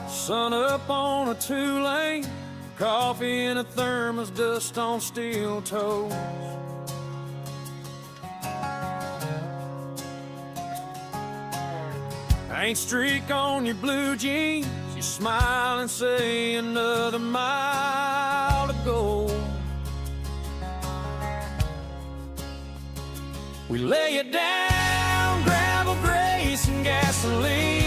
Sun up on a 2-lane, coffee in a thermos, dust on steel toes. Paint streak on your blue jeans, you smile and say another mile to go. We lay it down, gravel, grace, and gasoline,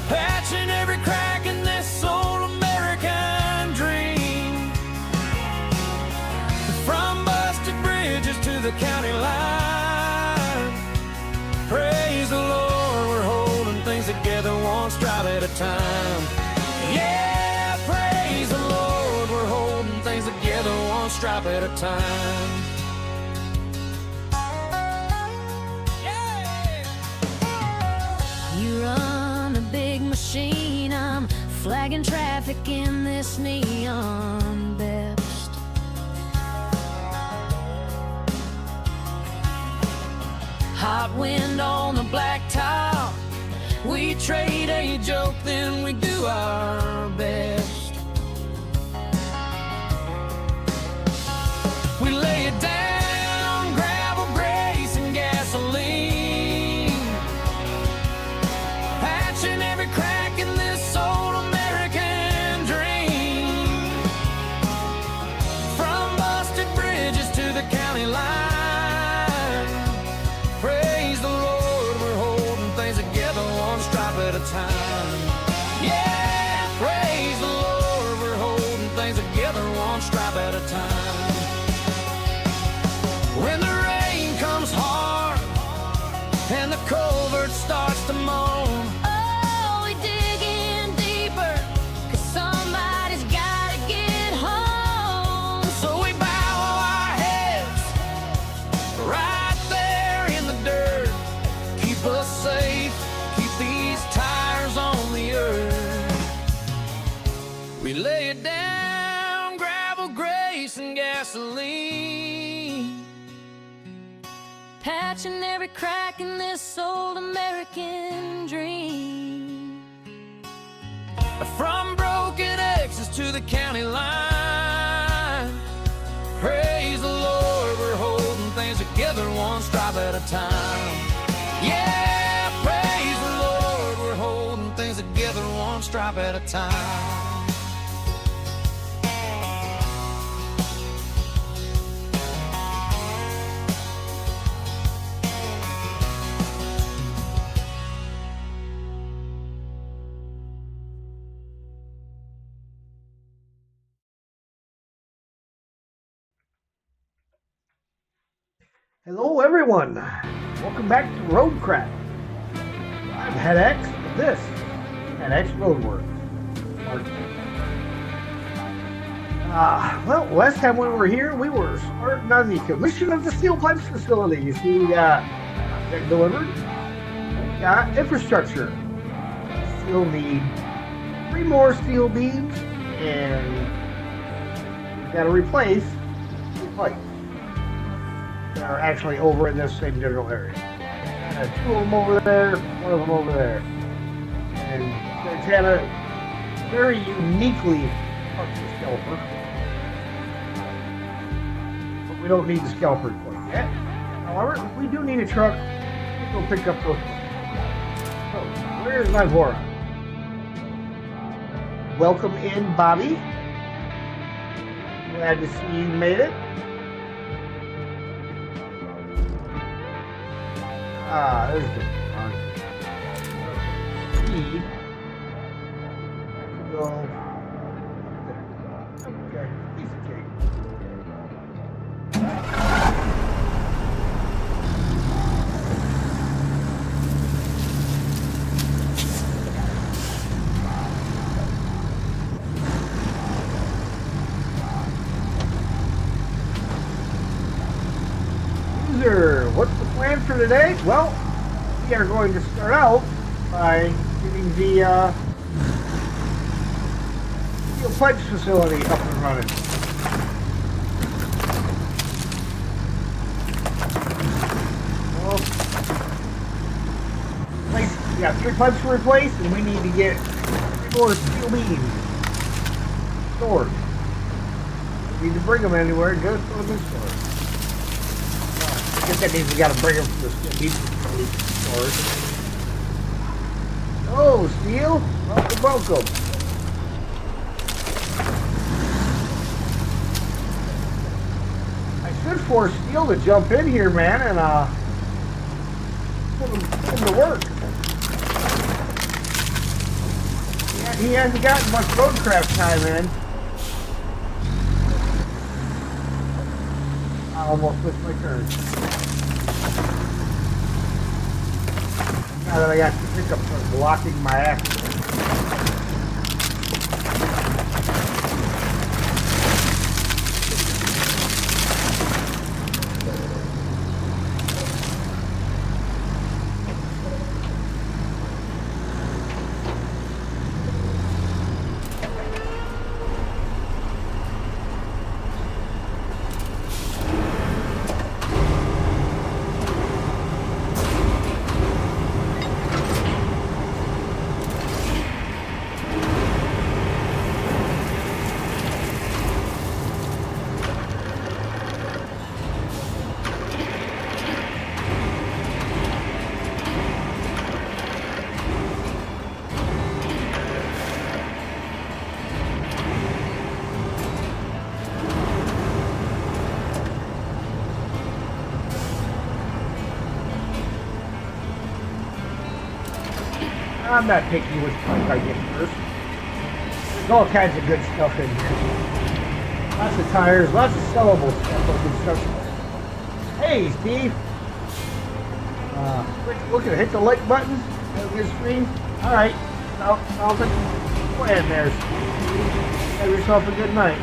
patching every crack in this old American dream. From busted bridges to the county line, praise the Lord, we're holding things together one stripe at a time. Yeah, praise the Lord, we're holding things together one stripe at a time. You run a big machine, I'm flagging traffic in this neon best. Hot wind on the blacktop, we trade a joke, then we do our best. We lay it down, gravel, grace, and gasoline, patching every crack in this old American dream. From busted bridges to the county line, praise the Lord, we're holding things together one stripe at a time. Yeah, praise the Lord, we're holding things together one stripe at a time. When the rain comes hard and the culvert starts to moan, oh, we dig in deeper, 'cause somebody's gotta get home. So we bow our heads right there in the dirt, keep us safe, keep these tires on the earth. We lay it down, gravel, grace, and gasoline, patching every crack in this old American dream. From broken X's to the county line, praise the Lord, we're holding things together one stripe at a time. Yeah, praise the Lord, we're holding things together one stripe at a time. Hello everyone, welcome back to Roadcraft. I'm Head X, this is Head X Roadworks. Well, last time we were here, we were starting on the commission of the steel pipes facility. You see, we got delivered, we got infrastructure. Still need 3 more steel beams, and we've got to replace the pipes that are actually over in this same general area. 2 of them over there, 1 of them over there. And Santana very uniquely parked the scalper. But we don't need the scalper quite yet. However, we do need a truck to go pick up those. So, where's my Vora? Welcome in, Bobby. Glad to see you made it. There's the speed. Go. Okay, piece of cake. What's the plan for today? Well, we are going to start out by getting the steel pipes facility up and running. Well, we got 3 pipes to replace, and we need to get 3 more steel beams stored. We need to bring them anywhere and go to the store. I guess that means we got to bring them to the steel beam stores. Oh, steel! Welcome. I should force Steel to jump in here, man, and put him to work. Yeah, he hasn't gotten much Roadcraft time in. I almost missed my turn. Now that I got the pickup truck blocking my accident. I'm not picky which pipe I get first. There's all kinds of good stuff in here. Lots of tires, lots of sellable stuff on construction. Hey, Steve. Look at hit the like button on your screen. All right. Sounds like a plan there, Steve. Have yourself a good night.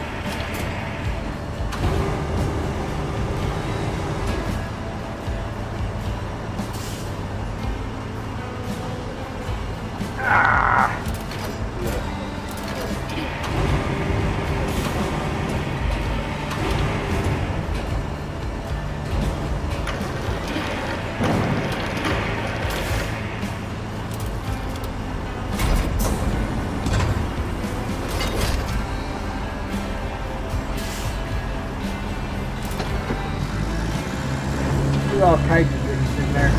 All kinds of things in there.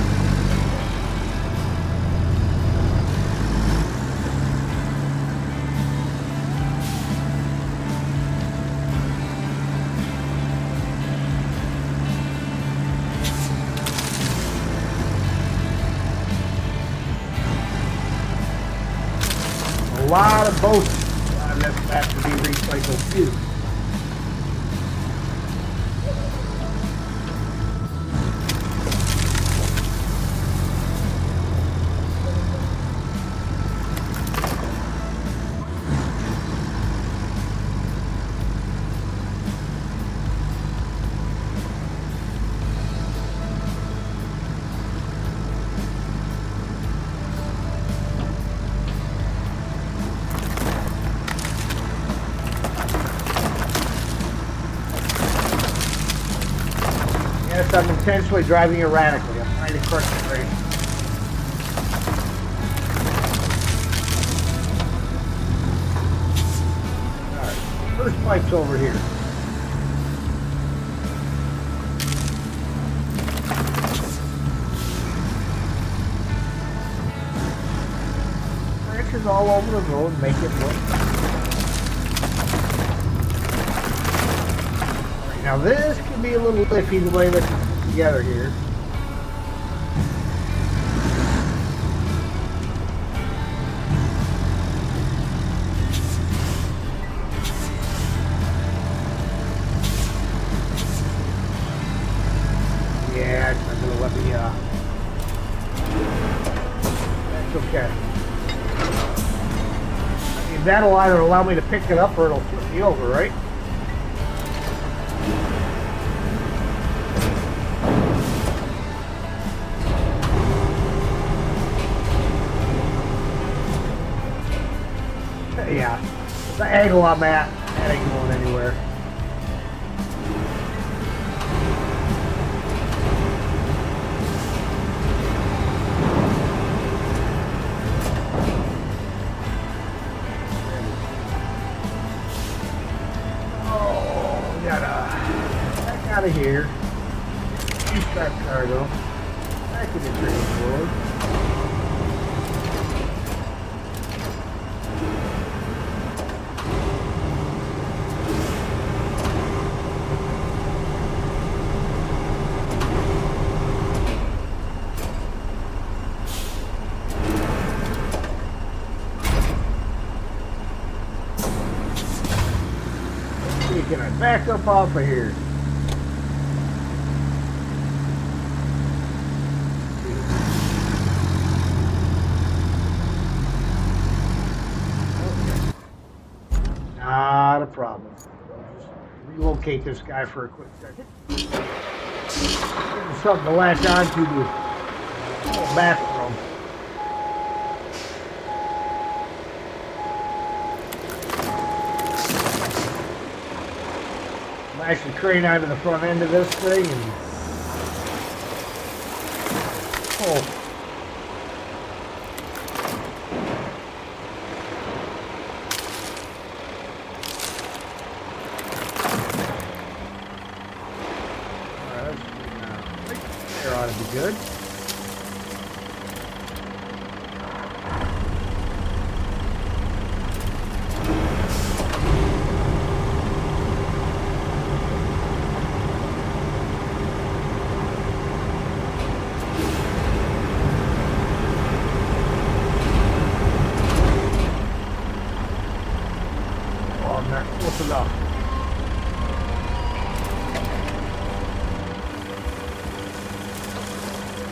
A lot of boats that have to be recycled too. Yes, I'm intentionally driving erratically. I'm trying to correct the race. Alright, first pipe's over here. Branches all over the road make it look. Now this can be a little iffy the way that it's put together here. Yeah, it's not gonna let me that's okay. I mean, that'll either allow me to pick it up or it'll flip me over, right? Yeah, angle I'm at, that ain't going anywhere. Oh, we gotta back out of here. Restart cargo. Back in the trading floor. Can I back up off of here? Okay. Not a problem. I'll just relocate this guy for a quick second. Give him something to latch onto the bathroom. Lash the crane onto the front end of this thing and oh. Alright, there ought to be good. Close enough.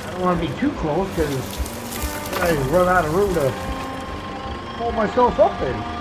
I don't want to be too close because I run out of room to hold myself up in.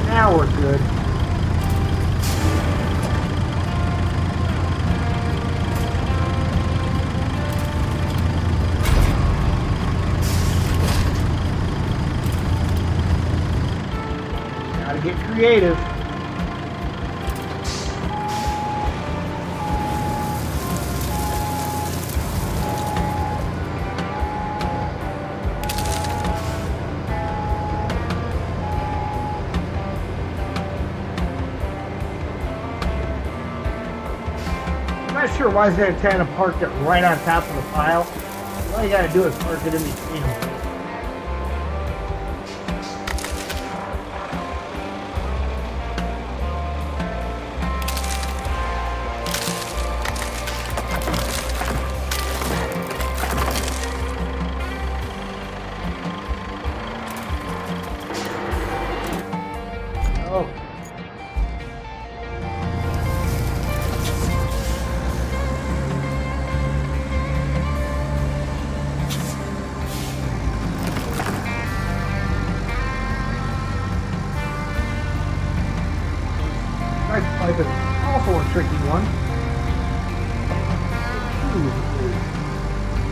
Now we're good. Gotta get creative. I'm not sure why is that kind of parked it right on top of the pile. All you gotta do is park it in between them. Oh. Nice pipe is also a tricky one.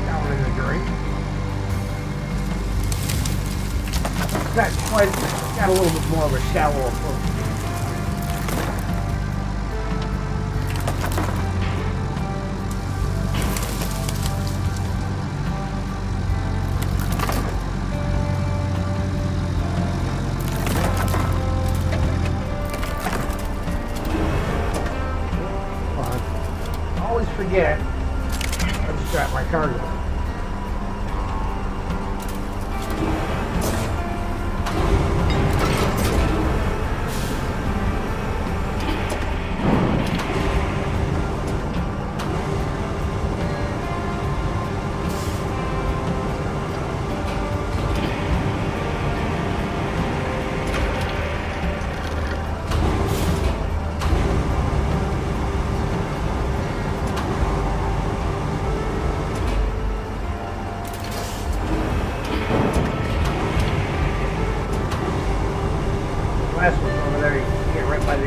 Down in the drain. Got a little bit more of a shallow approach. Always forget to strap my cargo.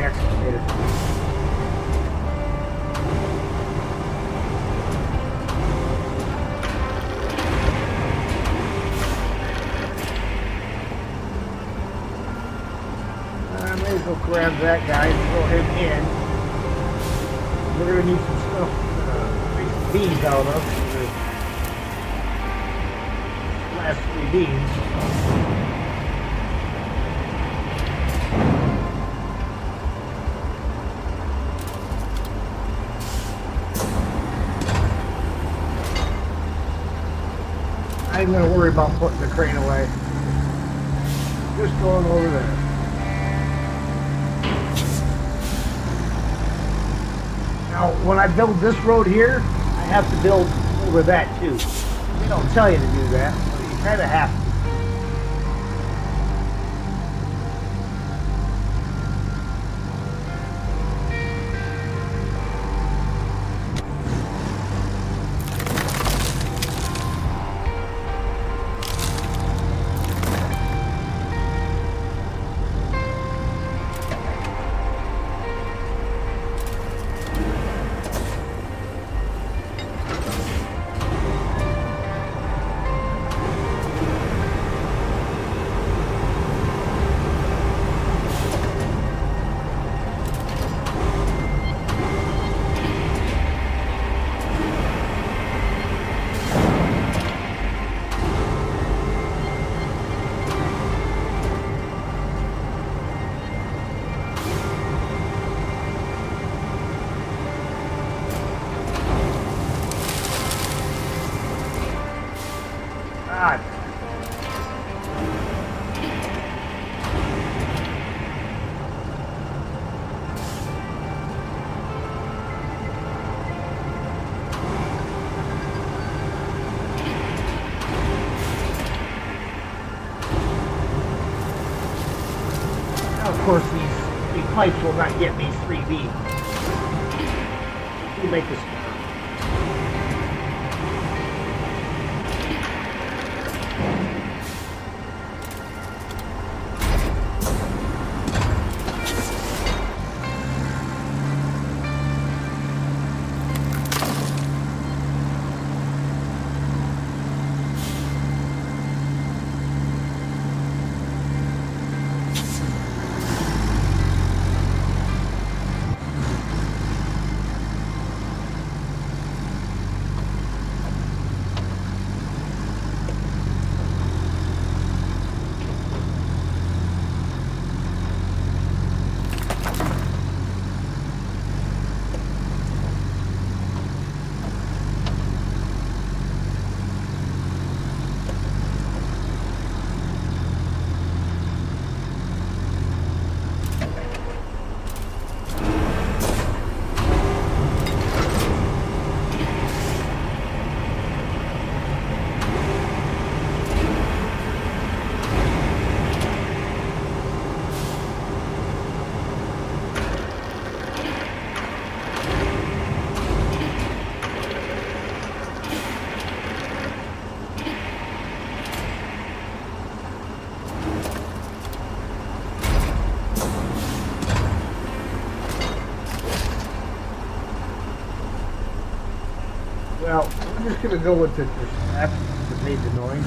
excavator. I may as well grab that guy and throw him in. We're going to need some stuff to make some beans out of. The last 3 beans. I ain't going to worry about putting the crane away. Just going over there. Now, when I build this road here, I have to build over that too. They don't tell you to do that, but you kind of have to. God. Now, of course, these pipes will not get me 3B. We'll make this. Well, I'm just going to go with the snap that made the noise.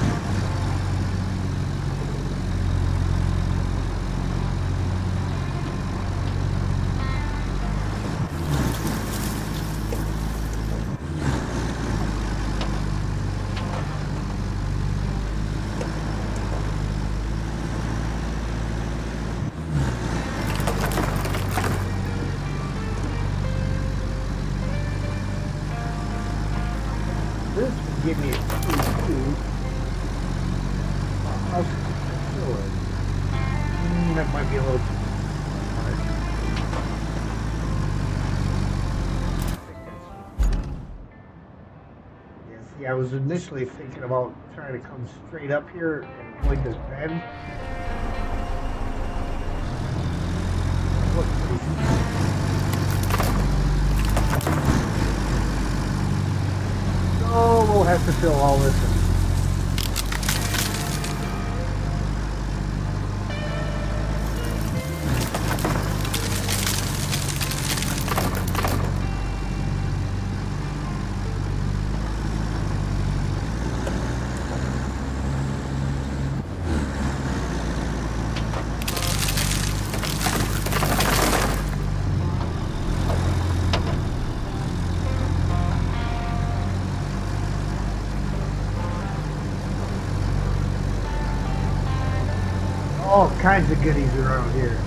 This would give me a 2-2. That might be a little too hard. Yeah, see, I was initially thinking about trying to come straight up here and avoid this bend. Look, so we'll have to fill all this in. kinds of goodies around here.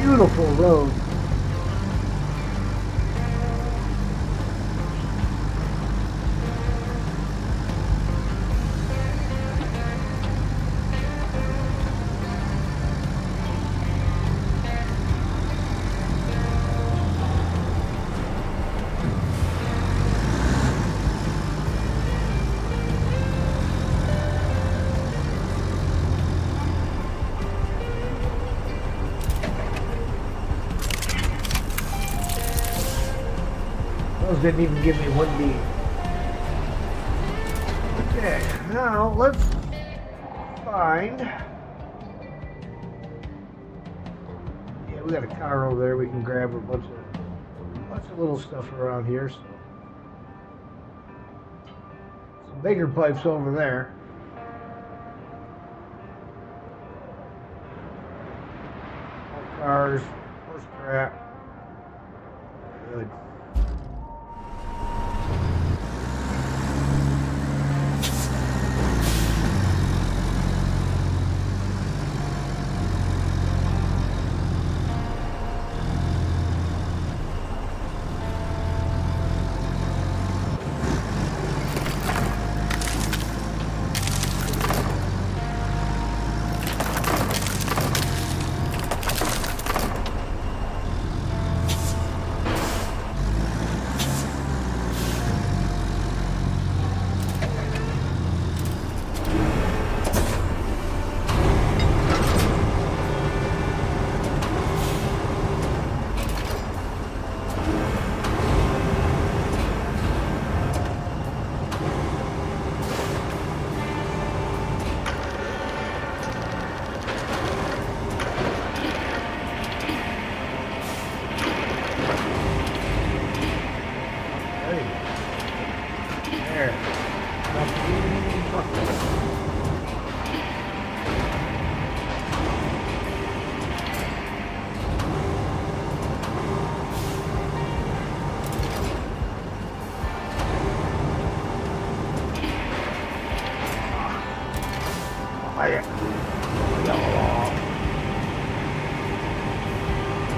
Beautiful road. Those didn't even give me one beat. Okay, now let's find. Yeah, we got a car over there. We can grab a bunch of little stuff around here. So. Some bigger pipes over there. More cars, horse crap. Good.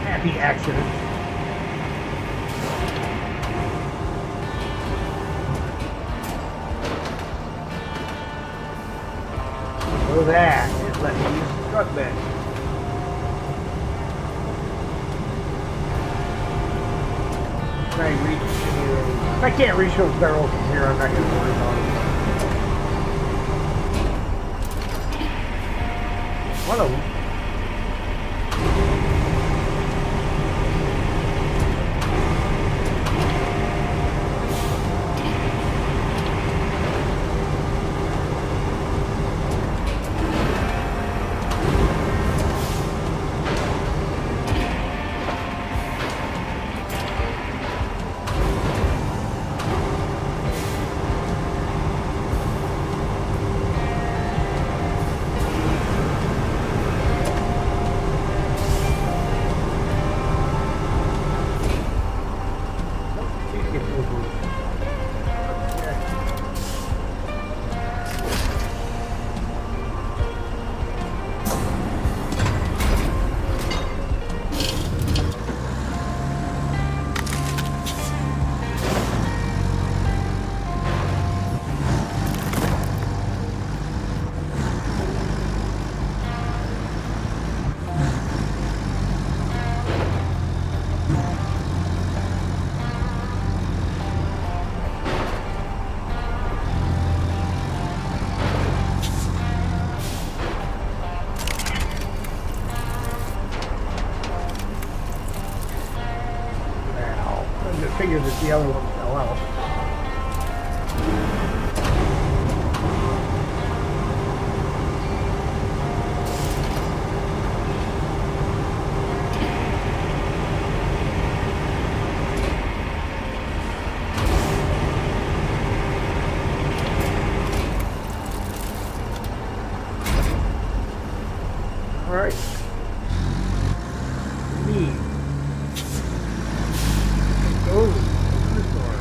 Happy accident. Look at that. It let me use the truck bed. Try and reach any of those. If I can't reach those barrels from here, I'm not going to worry about it. One of them. Figured that the other one fell out. right. Me. Go to the store.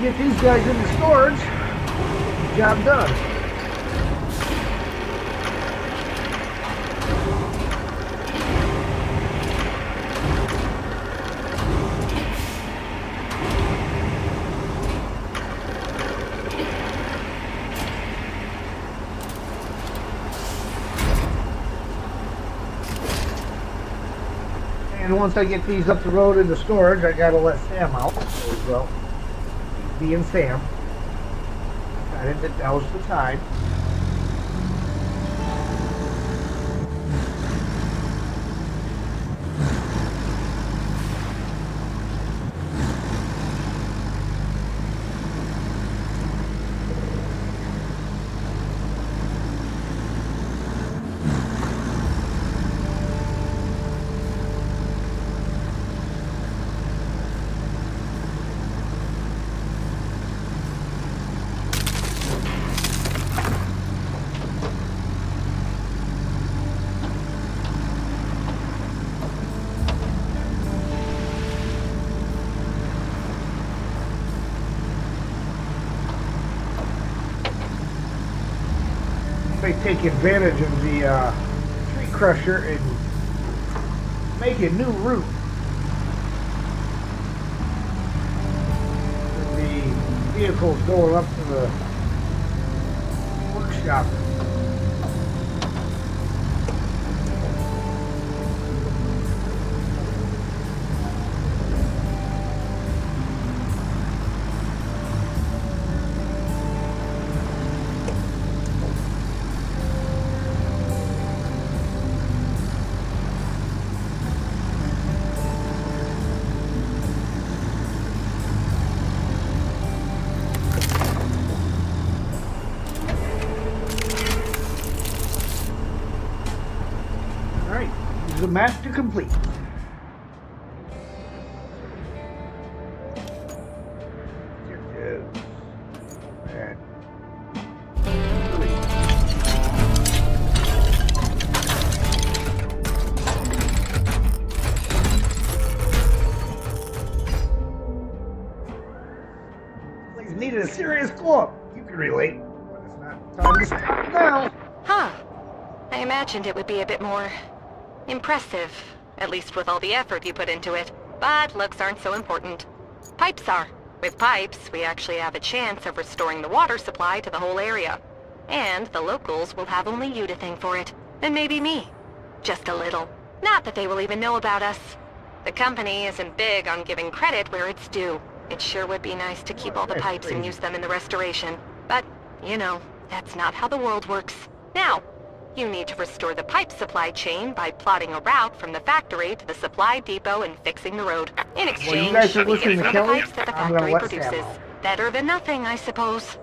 Get these guys in the storage. Job done. And once I get these up the road into storage, I gotta let Sam out. Well, being Sam, I didn't douse the tide. May take advantage of the tree crusher and make a new route. The vehicle's going up to the workshop. The master complete. Place needed a serious glow-up. You can relate, but it's not time to stop now. Huh. I imagined it would be a bit more impressive, at least with all the effort you put into it. But looks aren't so important. Pipes are. With pipes, we actually have a chance of restoring the water supply to the whole area. And the locals will have only you to thank for it, and maybe me. Just a little. Not that they will even know about us. The company isn't big on giving credit where it's due. It sure would be nice to keep all the pipes and use them in the restoration. But, you know, that's not how the world works. Now, you need to restore the pipe supply chain by plotting a route from the factory to the supply depot and fixing the road. In exchange, guys are we listening get to some of the Kelly? pipes that the I'm gonna factory let produces. Sam out. Better than nothing, I suppose.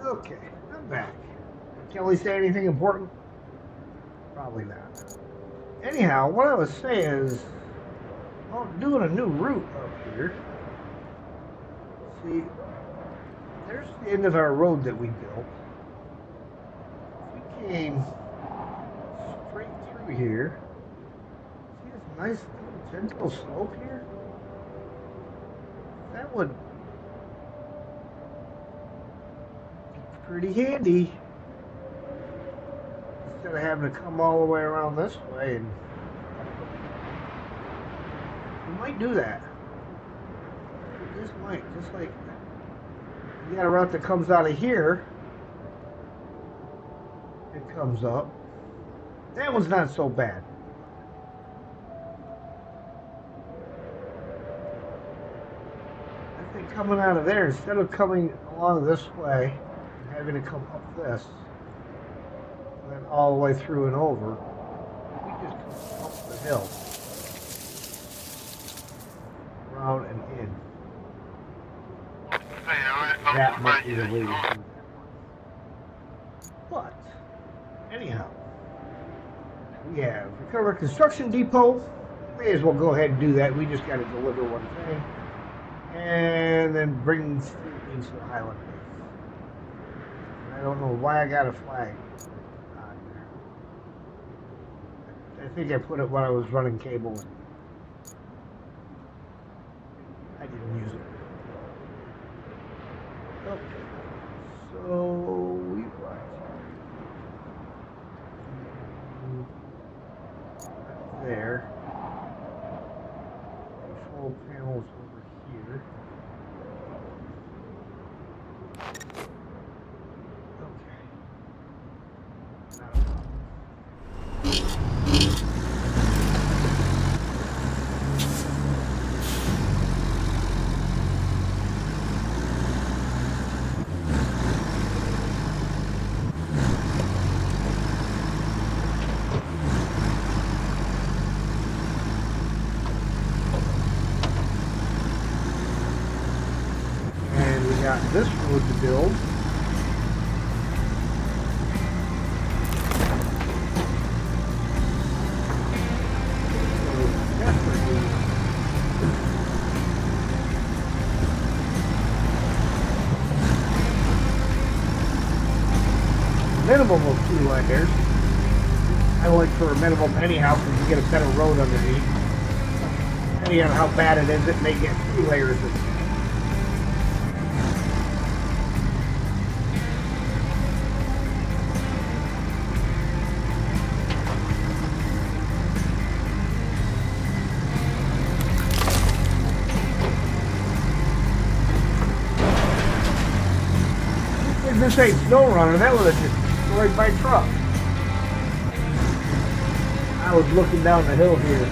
Okay, I'm back. Kelly say anything important? Probably not. Anyhow, what I was saying is, well, doing a new route up here. See, there's the end of our road that we built. We came straight through here. See this nice little gentle slope here? That would be pretty handy. Instead of having to come all the way around this way, and we might do that. We just might, just like you got a route that comes out of here and comes up. That one's not so bad. I think coming out of there, instead of coming along this way and having to come up this, and then all the way through and over, we just come up the hill, around and in. That might be the way to do that. But, anyhow, we have recover construction depot. May as well go ahead and do that. We just got to deliver one thing, and then bring things to the Highland base. I don't know why I got a flag on there. I think I put it when I was running cable. And I didn't use it. Okay, so we got there. Control panels over here. Okay. Not a problem. Got this road to build. So definitely minimum of 2 layers. I like for a minimum anyhow because you get a better road underneath. Depending on how bad it is, it may get 3 layers of this ain't snow runner, that would have just destroyed my truck. I was looking down the hill here.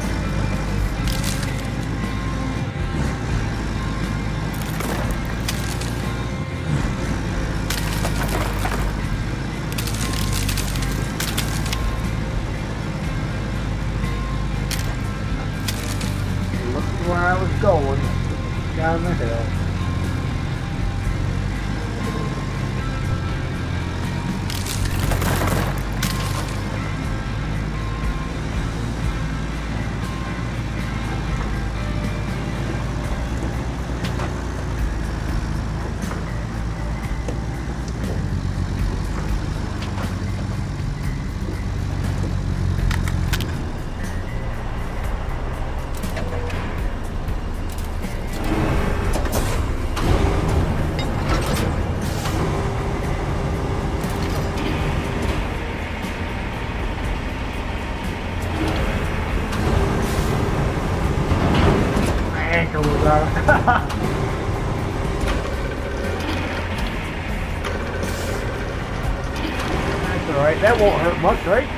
Looking where I was going, down the hill. That's alright, that won't hurt much, right?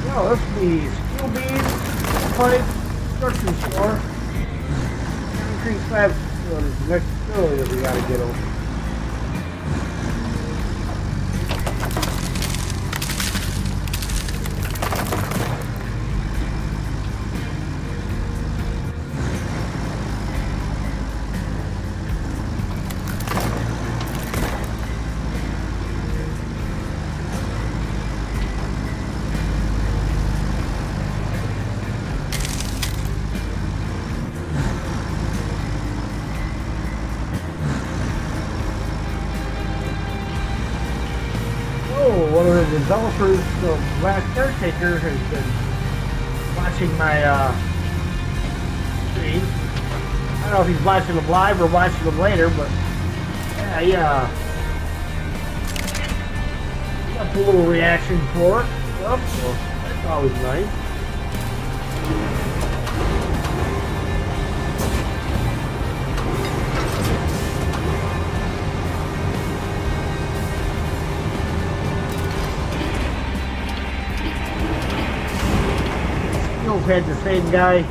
No, this will be steel beams, pipe, construction store. Concrete slab facility is the next facility that we gotta get over. one of the developers of Last Caretaker has been watching my stream. I don't know if he's watching them live or watching them later, but yeah, got a little reaction for it. So that's always nice. Had the same guy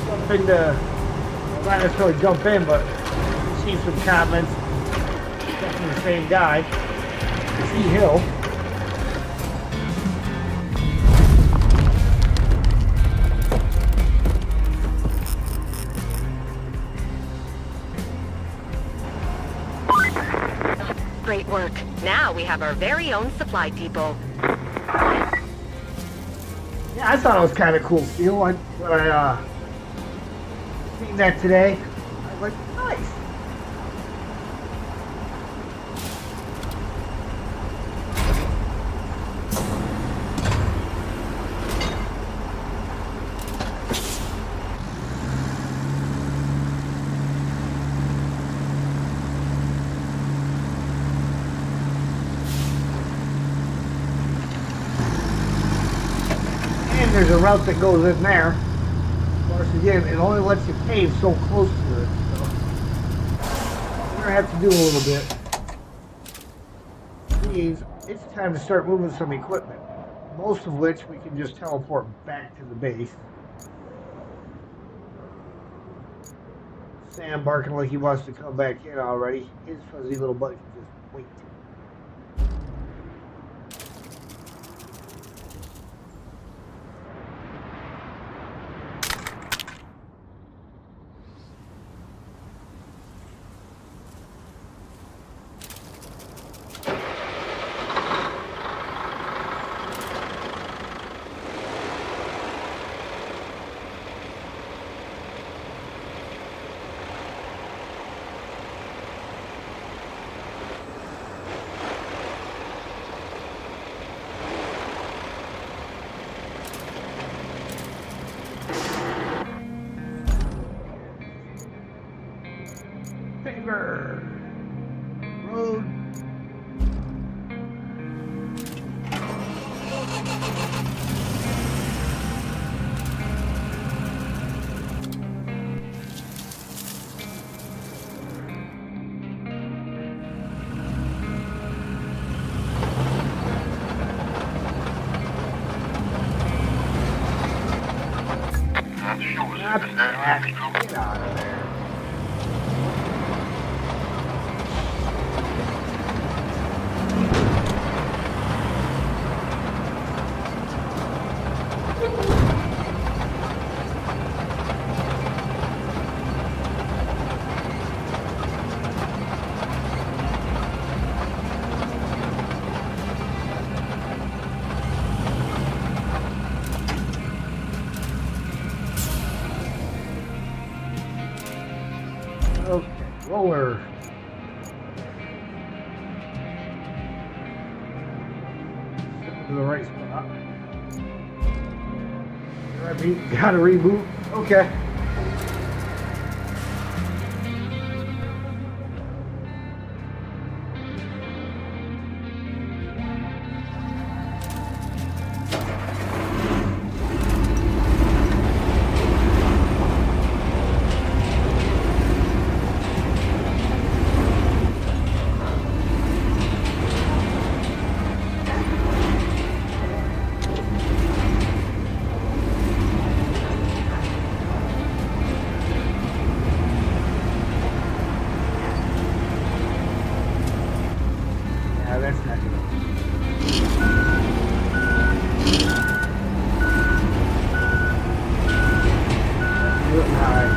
jump into, well, not necessarily jump in, but see some comments. Definitely the same guy. See Hill. Great work. Now we have our very own supply depot. Yeah, I thought it was kind of cool, Steel. When I seen that today, I was like, nice. There's a route that goes in there. Of course, again, it only lets you pave so close to it, so we're gonna have to do a little bit. Please, it's time to start moving some equipment, most of which we can just teleport back to the base. Sam barking like he wants to come back in already. His fuzzy little butt can just wait. Road. Not bad. Get out of there. Okay, roller. To the right spot. Gotta reboot. Okay. That's not good. Do it high.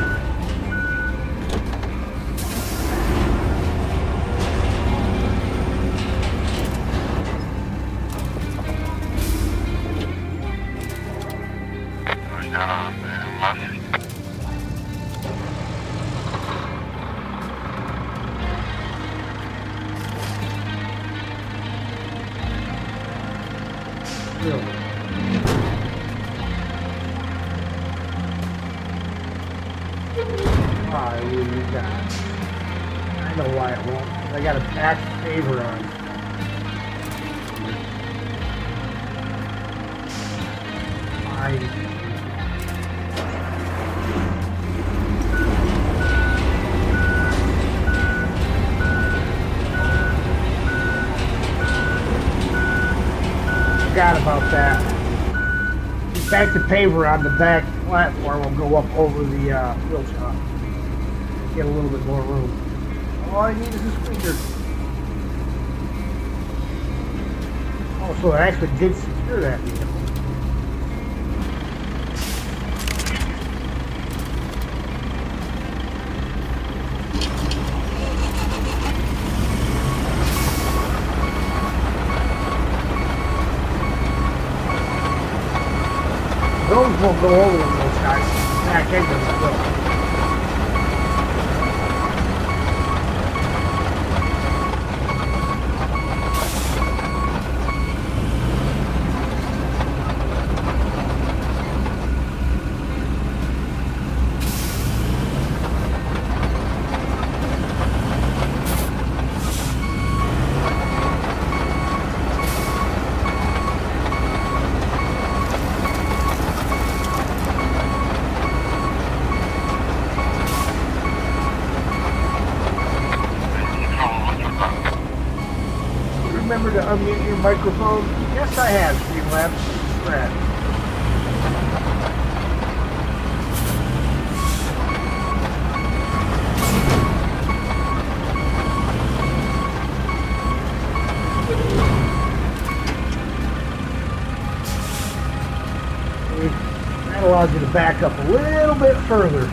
Really. Why will you not? I know why it won't. I got a back favor on. Fine. Forgot about that. The back to paver on the back platform will go up over the wheel shop. Get a little bit more room. All I need is a squeaker. Oh, so it actually did secure that vehicle. Those won't go over them, those guys. Back end of them will. Remember to unmute your microphone? Yes, I have, Streamlabs. Brad. That allows you to back up a little bit further.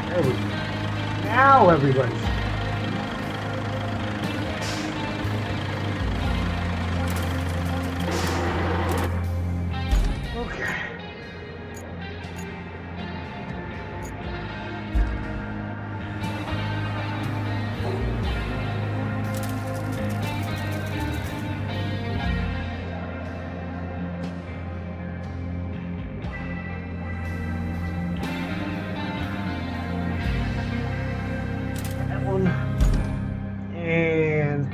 There we go. Now everybody's. Okay. And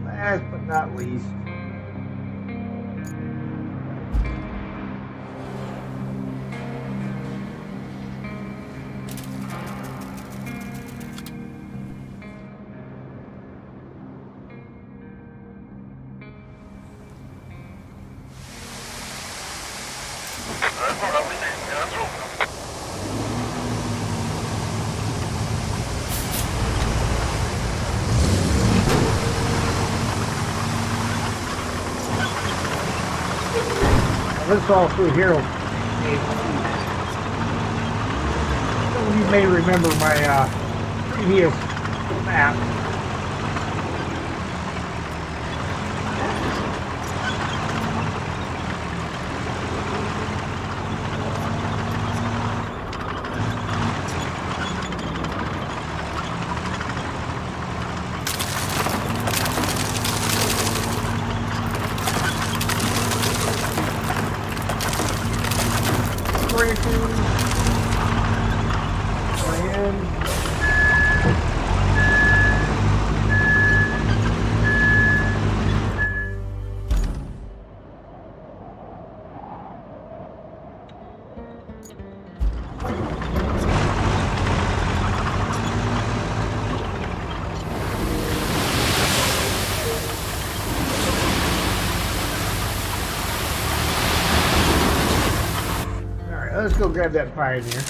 last but not least, let's all through here. You may remember my previous map. Let's go grab that Pioneer.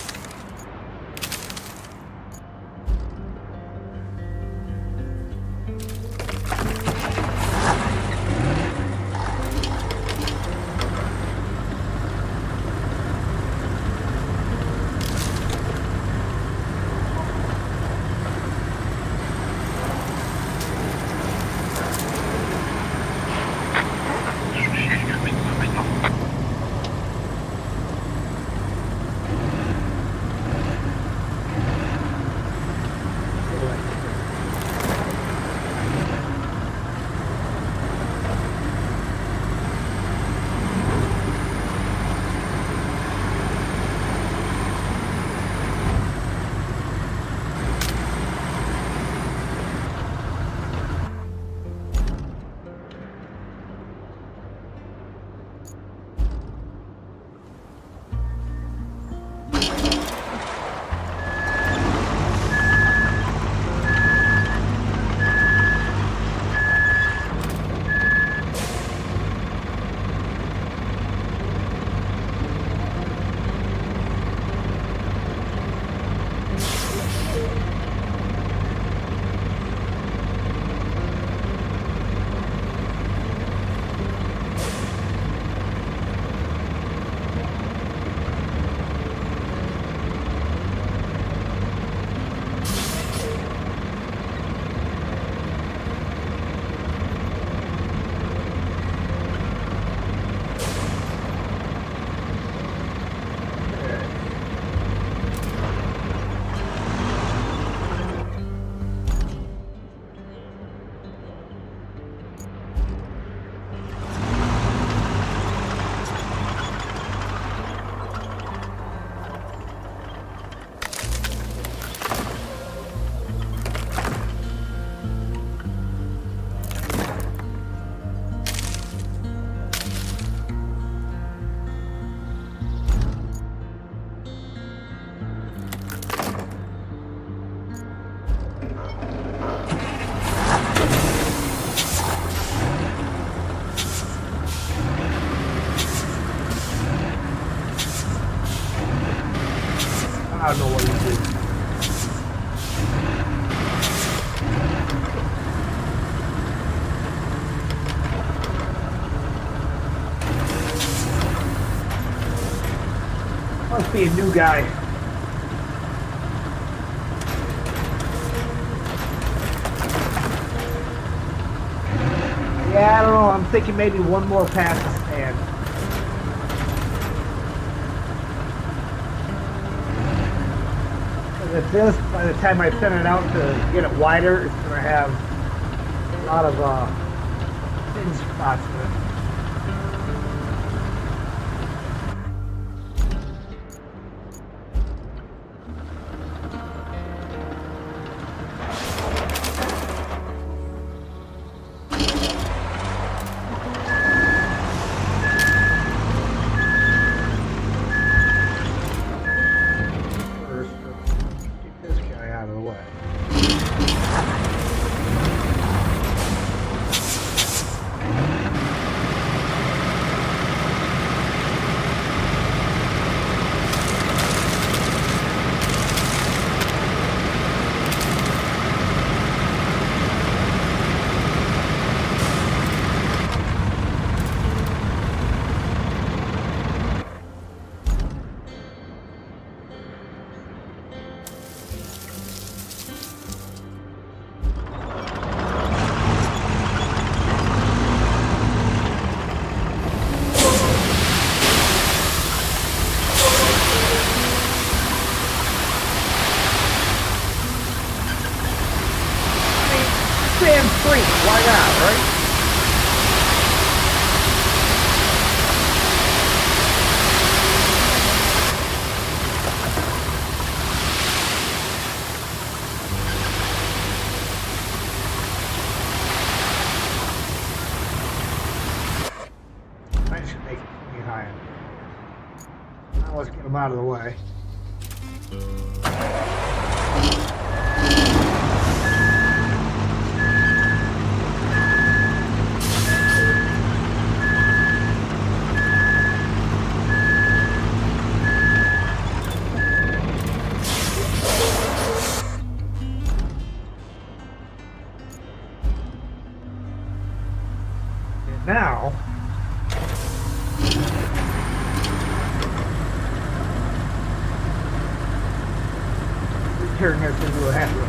must be a new guy. Yeah, I don't know. I'm thinking maybe one more pass to stand. If this, by the time I send it out to get it wider, it's going to have a lot of thin spots in it. Stand free. Why not, right? I should make it pretty high. Now let's get them out of the way. Now, we turn this into a headroom.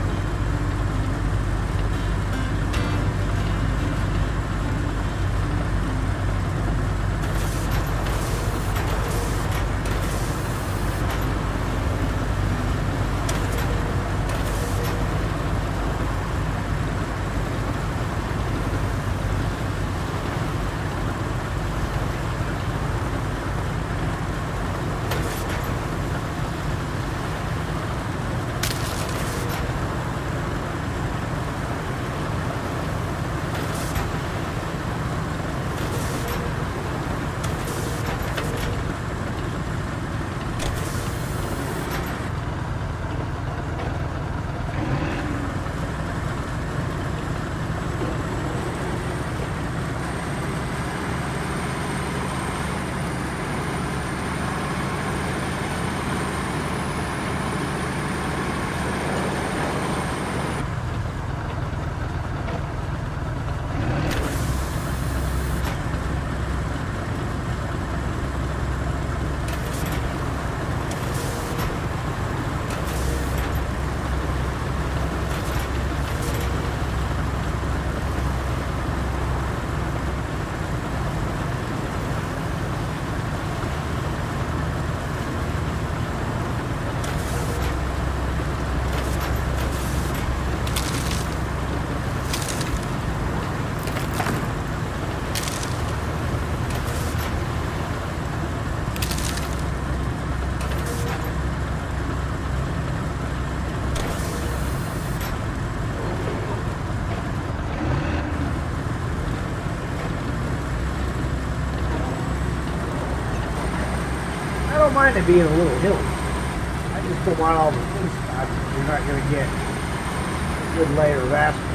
I don't mind it being a little hilly. I just don't want all the thin spots. You're not going to get a good layer of asphalt.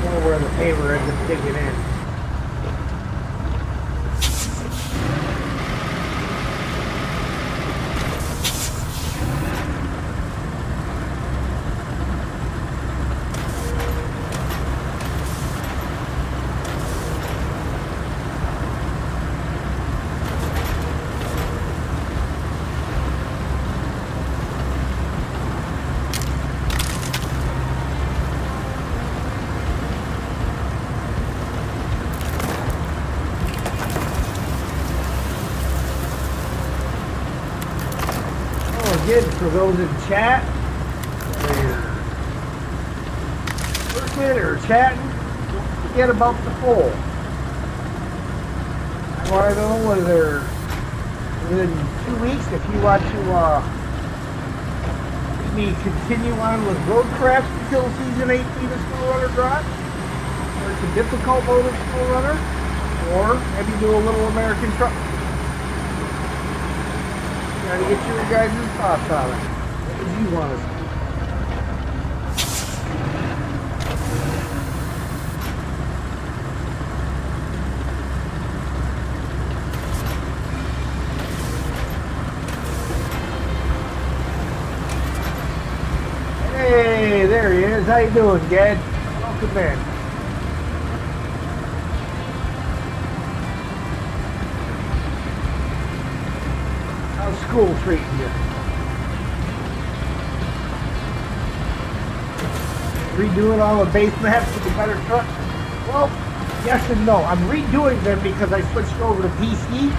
Or where the paver ends up digging in. for those in chat, working or chatting, don't forget about the poll. I want to know whether within 2 weeks, if you want to me continue on with Roadcraft until Season 18 of Snow Runner drops, or it's a difficult mode of Snow Runner, or maybe do a little American truck. Gotta get your guys' thoughts on it. What would you want to see? Hey, there he is. How you doing, Ged? Welcome in. How's school treating you? Redoing all the base maps with the better truck? Well, yes and no. I'm redoing them because I switched over to PC,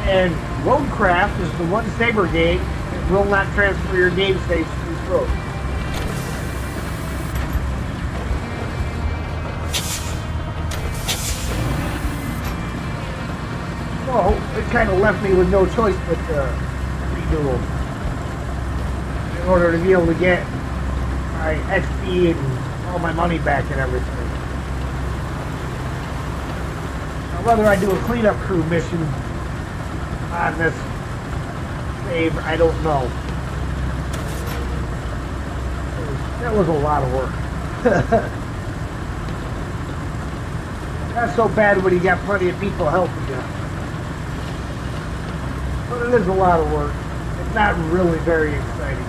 and Roadcraft is the one saber game that will not transfer your game saves to this road. So it kind of left me with no choice but to redo them in order to be able to get my XP and all my money back and everything. Now, whether I do a cleanup crew mission on this save, I don't know. That was a lot of work. Not so bad when you got plenty of people helping you. But it is a lot of work. It's not really very exciting.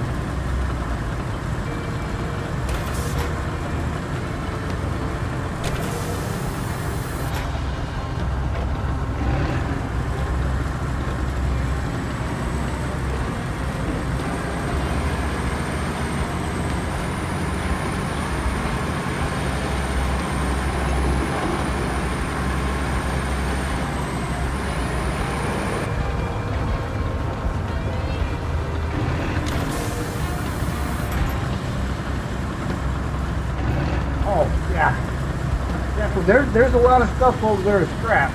There's a lot of stuff over there to scrap.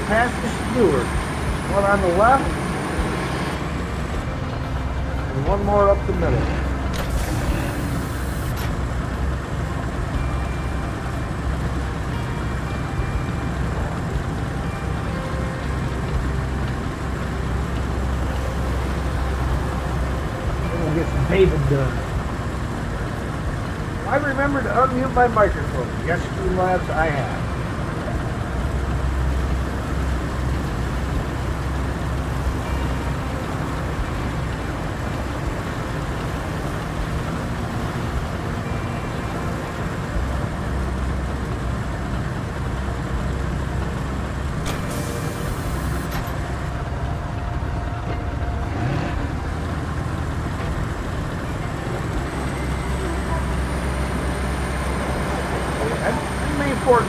Past the Stewart. One on the left, and one more up the middle. Then we'll get some paving done. I remember to unmute my microphone. Yes, Streamlabs, I have.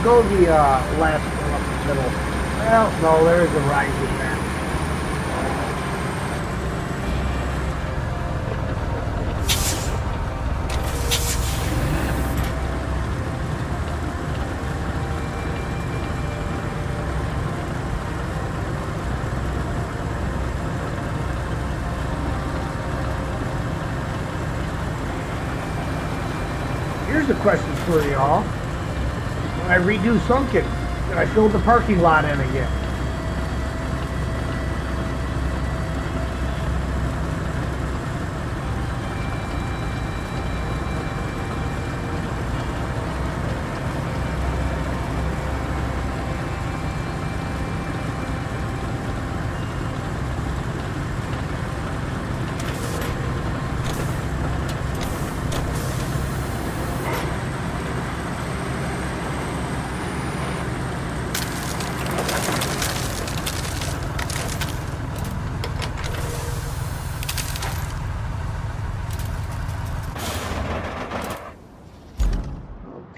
Go the last one up the middle. Well, no, there is a rise in there. Here's a question for y'all. I redo Sunken, and I filled the parking lot in again.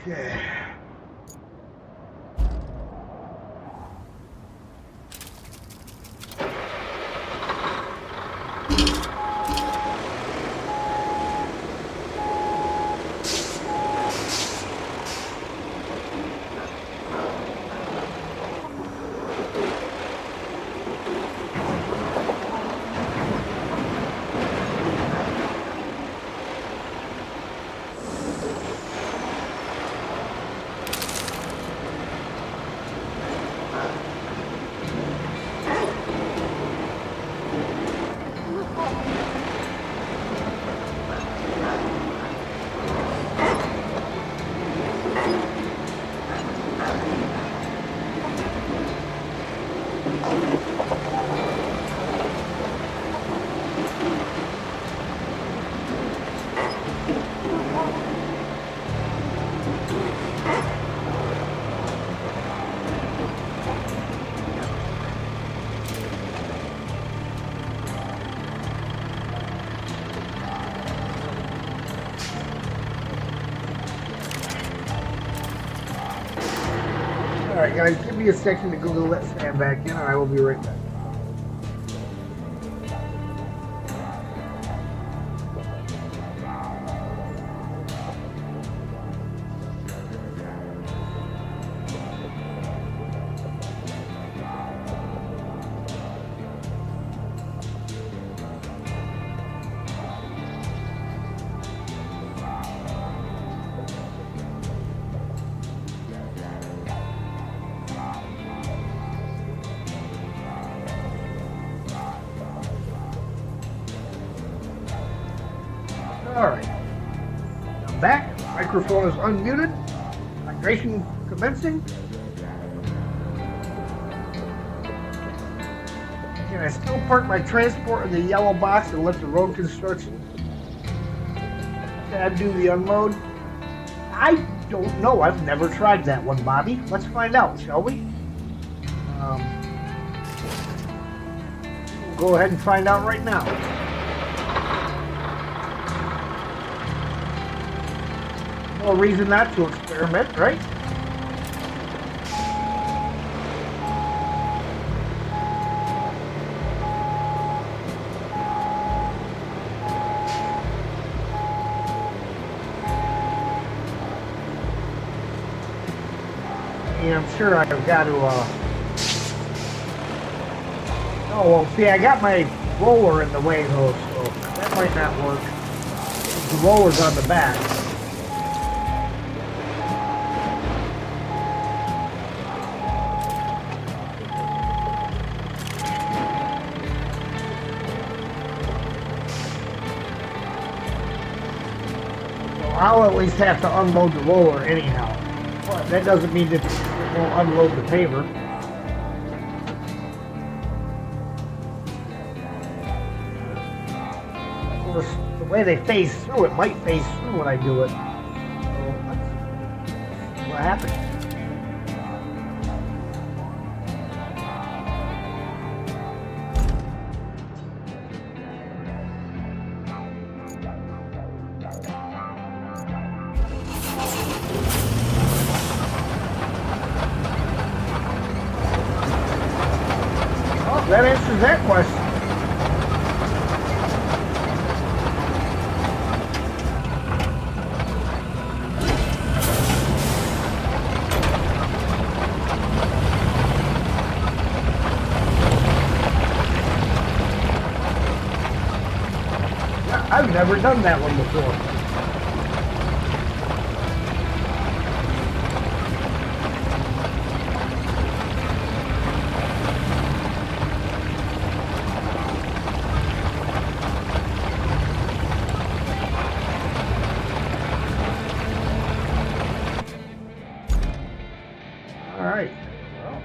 Okay. Alright guys, give me a second to go let Sam back in and I will be right back. Alright. I'm back. Microphone is unmuted. Migration commencing. Can I still park my transport in the yellow box and let the road construction tab do the unload? I don't know. I've never tried that one, Bobby. Let's find out, shall we? We'll go ahead and find out right now. No reason not to experiment, right? Yeah, I'm sure I've got to, oh, well, see, I got my roller in the way, though, so that might not work. The roller's on the back. So I'll at least have to unload the roller anyhow. But that doesn't mean that it won't unload the paver. Of course, the way they phase through, it might phase through when I do it. So let's see what happens. That answers that question. I've never done that one before. Alright. Well.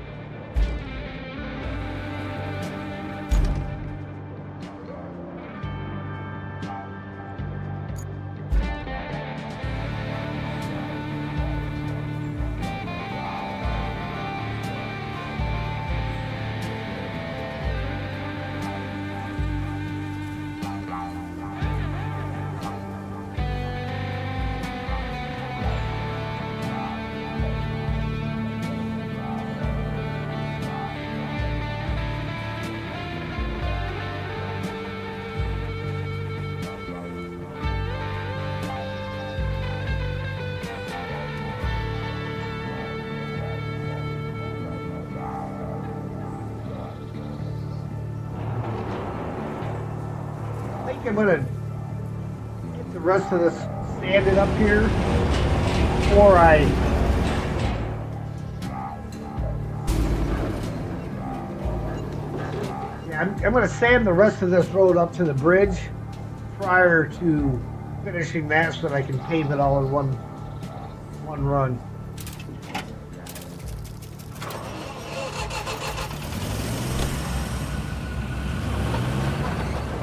think I'm gonna get the rest of this sanded up here before I'm gonna sand the rest of this road up to the bridge prior to finishing that so that I can pave it all in one run.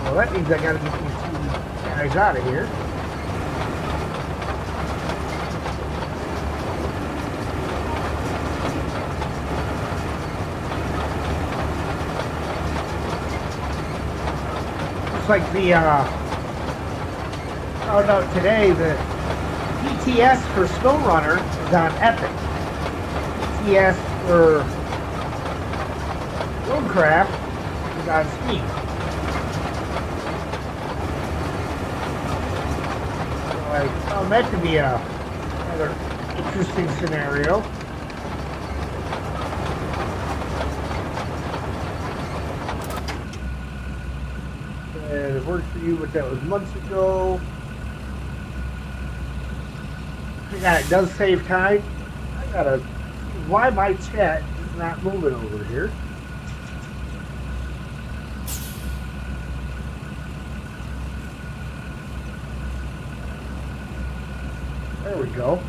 Well, that means I gotta get these two guys out of here. Looks like the found out today that PTS for SnowRunner is on Epic. PTS for Roadcraft is on Steam. So I found that to be a rather interesting scenario. And it worked for you, but that was months ago. Yeah, it does save time. I gotta see why my chat is not moving over here. There we go.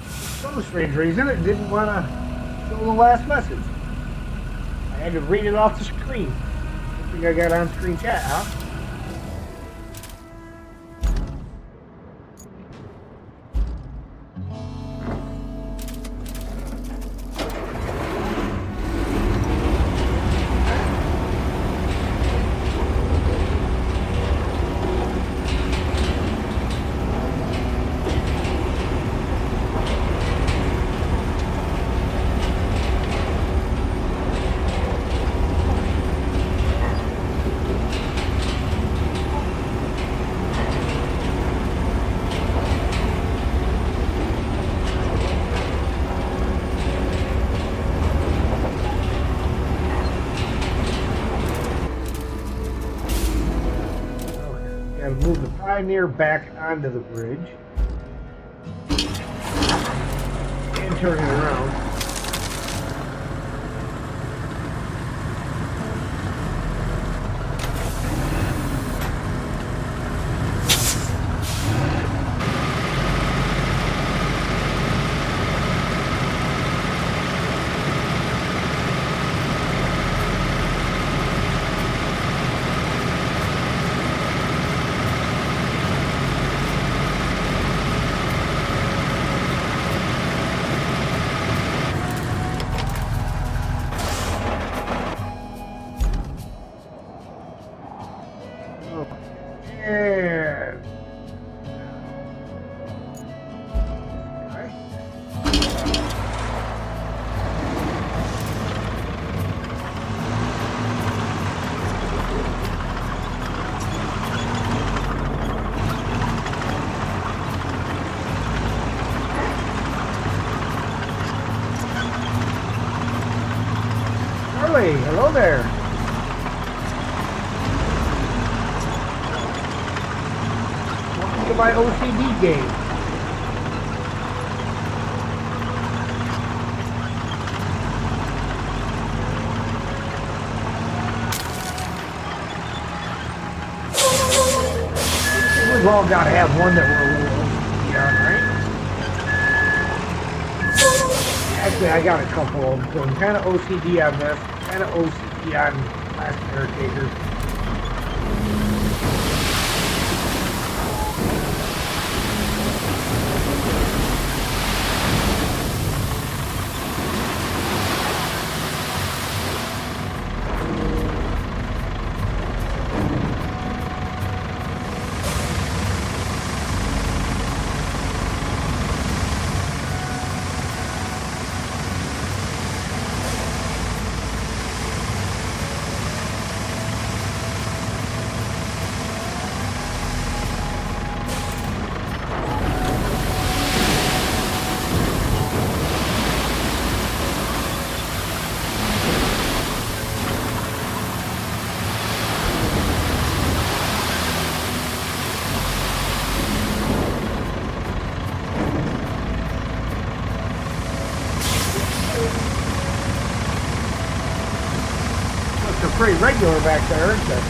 For some strange reason, it didn't want to show the last message. I had to read it off the screen. I think I got on-screen chat, huh? Move the Pioneer back onto the bridge and turn it around. Charlie, hello there. Welcome to my OCD game. We've all got to have one that we're a little OCD on, right? Actually, I got a couple of them, so I'm kind of OCD on this, kind of OCD on Last Caretaker. pretty regular back there, isn't it?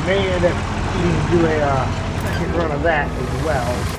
May end up needing to do a second run of that as well.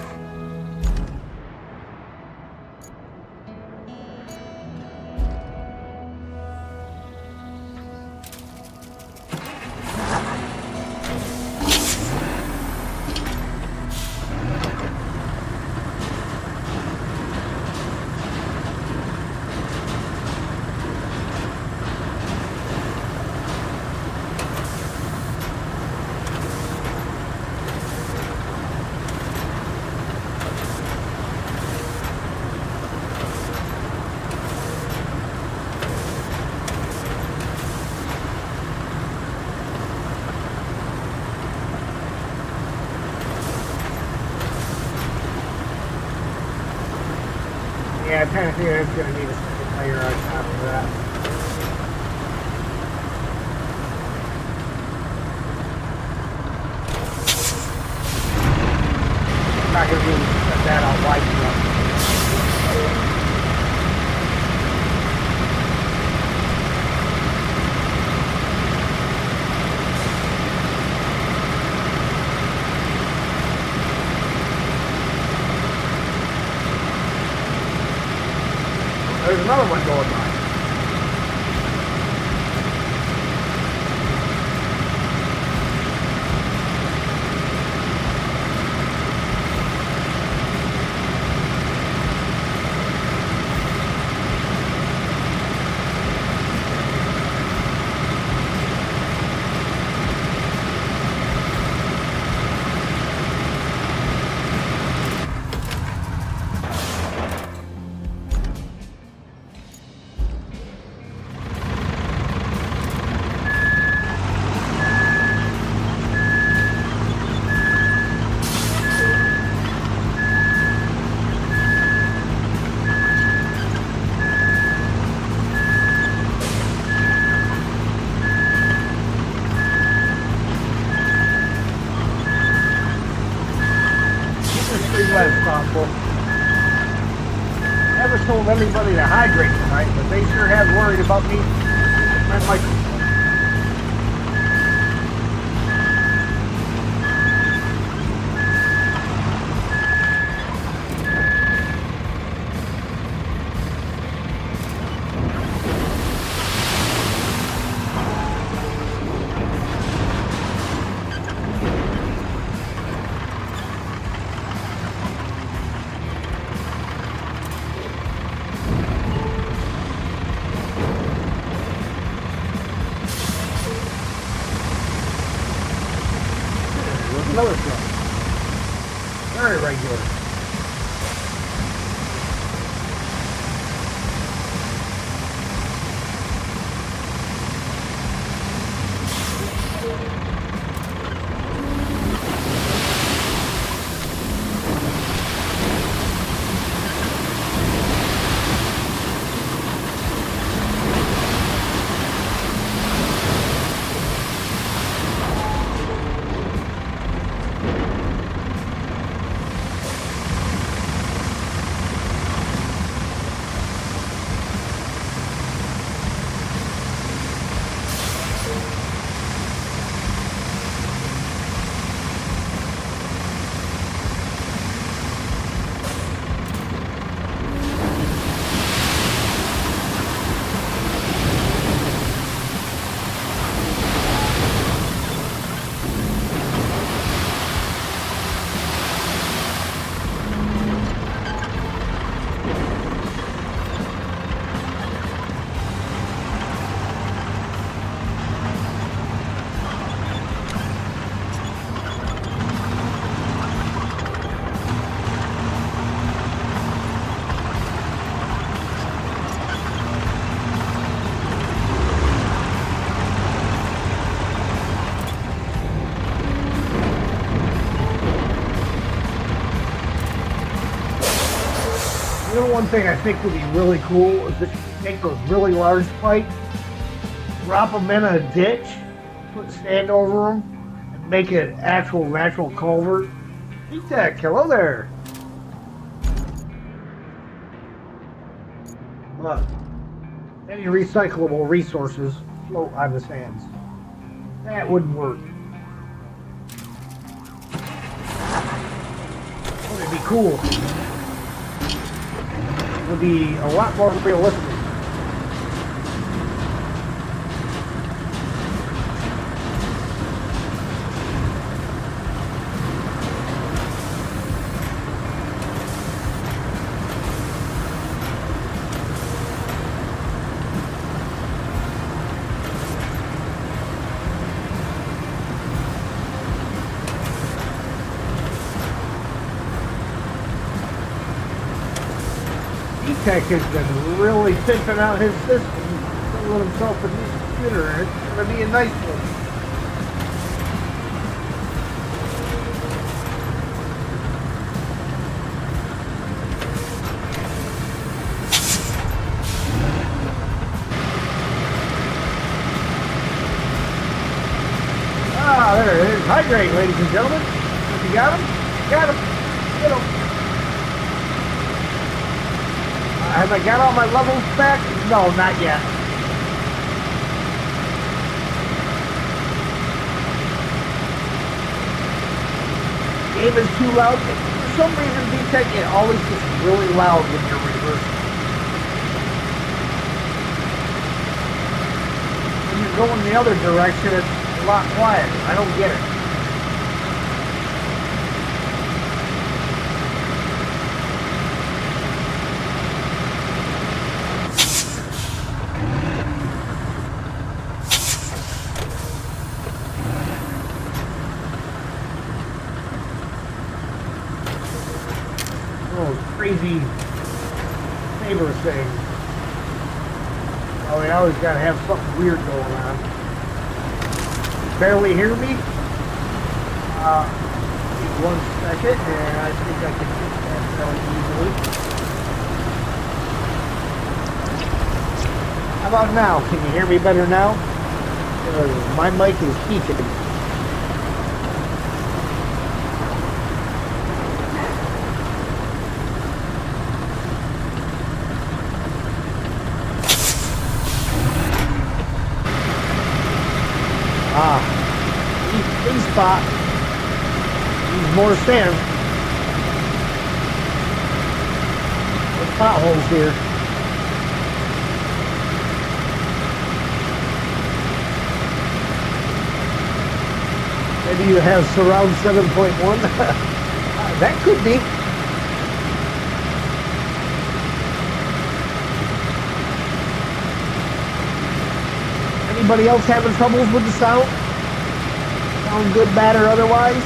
Yeah, I kind of figure it's going to need a second layer on top of that. I'm not going to really set that out wide enough. There's another one going by. Thoughtful. Never told anybody to hydrate tonight, but they sure have worried about me and my microphone. Another truck. Very regular. know, one thing I think would be really cool is if you take those really large pipes, drop them in a ditch, put sand over them, and make an actual natural culvert. Tech, hello there. Look, any recyclable resources float on the sands. That wouldn't work. It'd be cool. It would be a lot more realistic. Tech has been really pimping out his system, building himself a new computer, and it's going to be a nice one. Ah, there it is. Hydrate, ladies and gentlemen. If you got him, got him. Get him. Have I got all my levels back? No, not yet. Game is too loud. For some reason, VTech, it always gets really loud when you're reversing. When you're going the other direction, it's a lot quieter. I don't get it. Crazy saber thing. Oh, we always gotta have something weird going on. Barely hear me? One second, and I think I can fix that fairly easily. How about now? Can you hear me better now? My mic is heated. Spot. Needs more sand. There's potholes here. Maybe you have surround 7.1. That could be. Anybody else having troubles with the sound? Sound good, bad, or otherwise?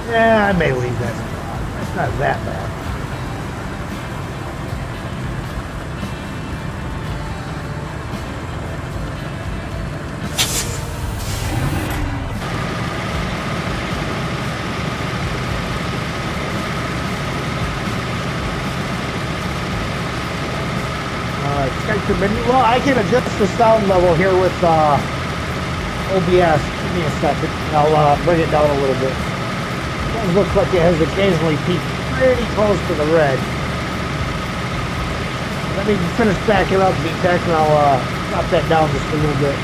Yeah, I may leave that spot. That's not that bad. Well, I can adjust the sound level here with OBS. Give me a second. I'll bring it down a little bit. It does look like it has occasionally peaked pretty close to the red. Let me finish backing up, VTech, and I'll drop that down just a little bit.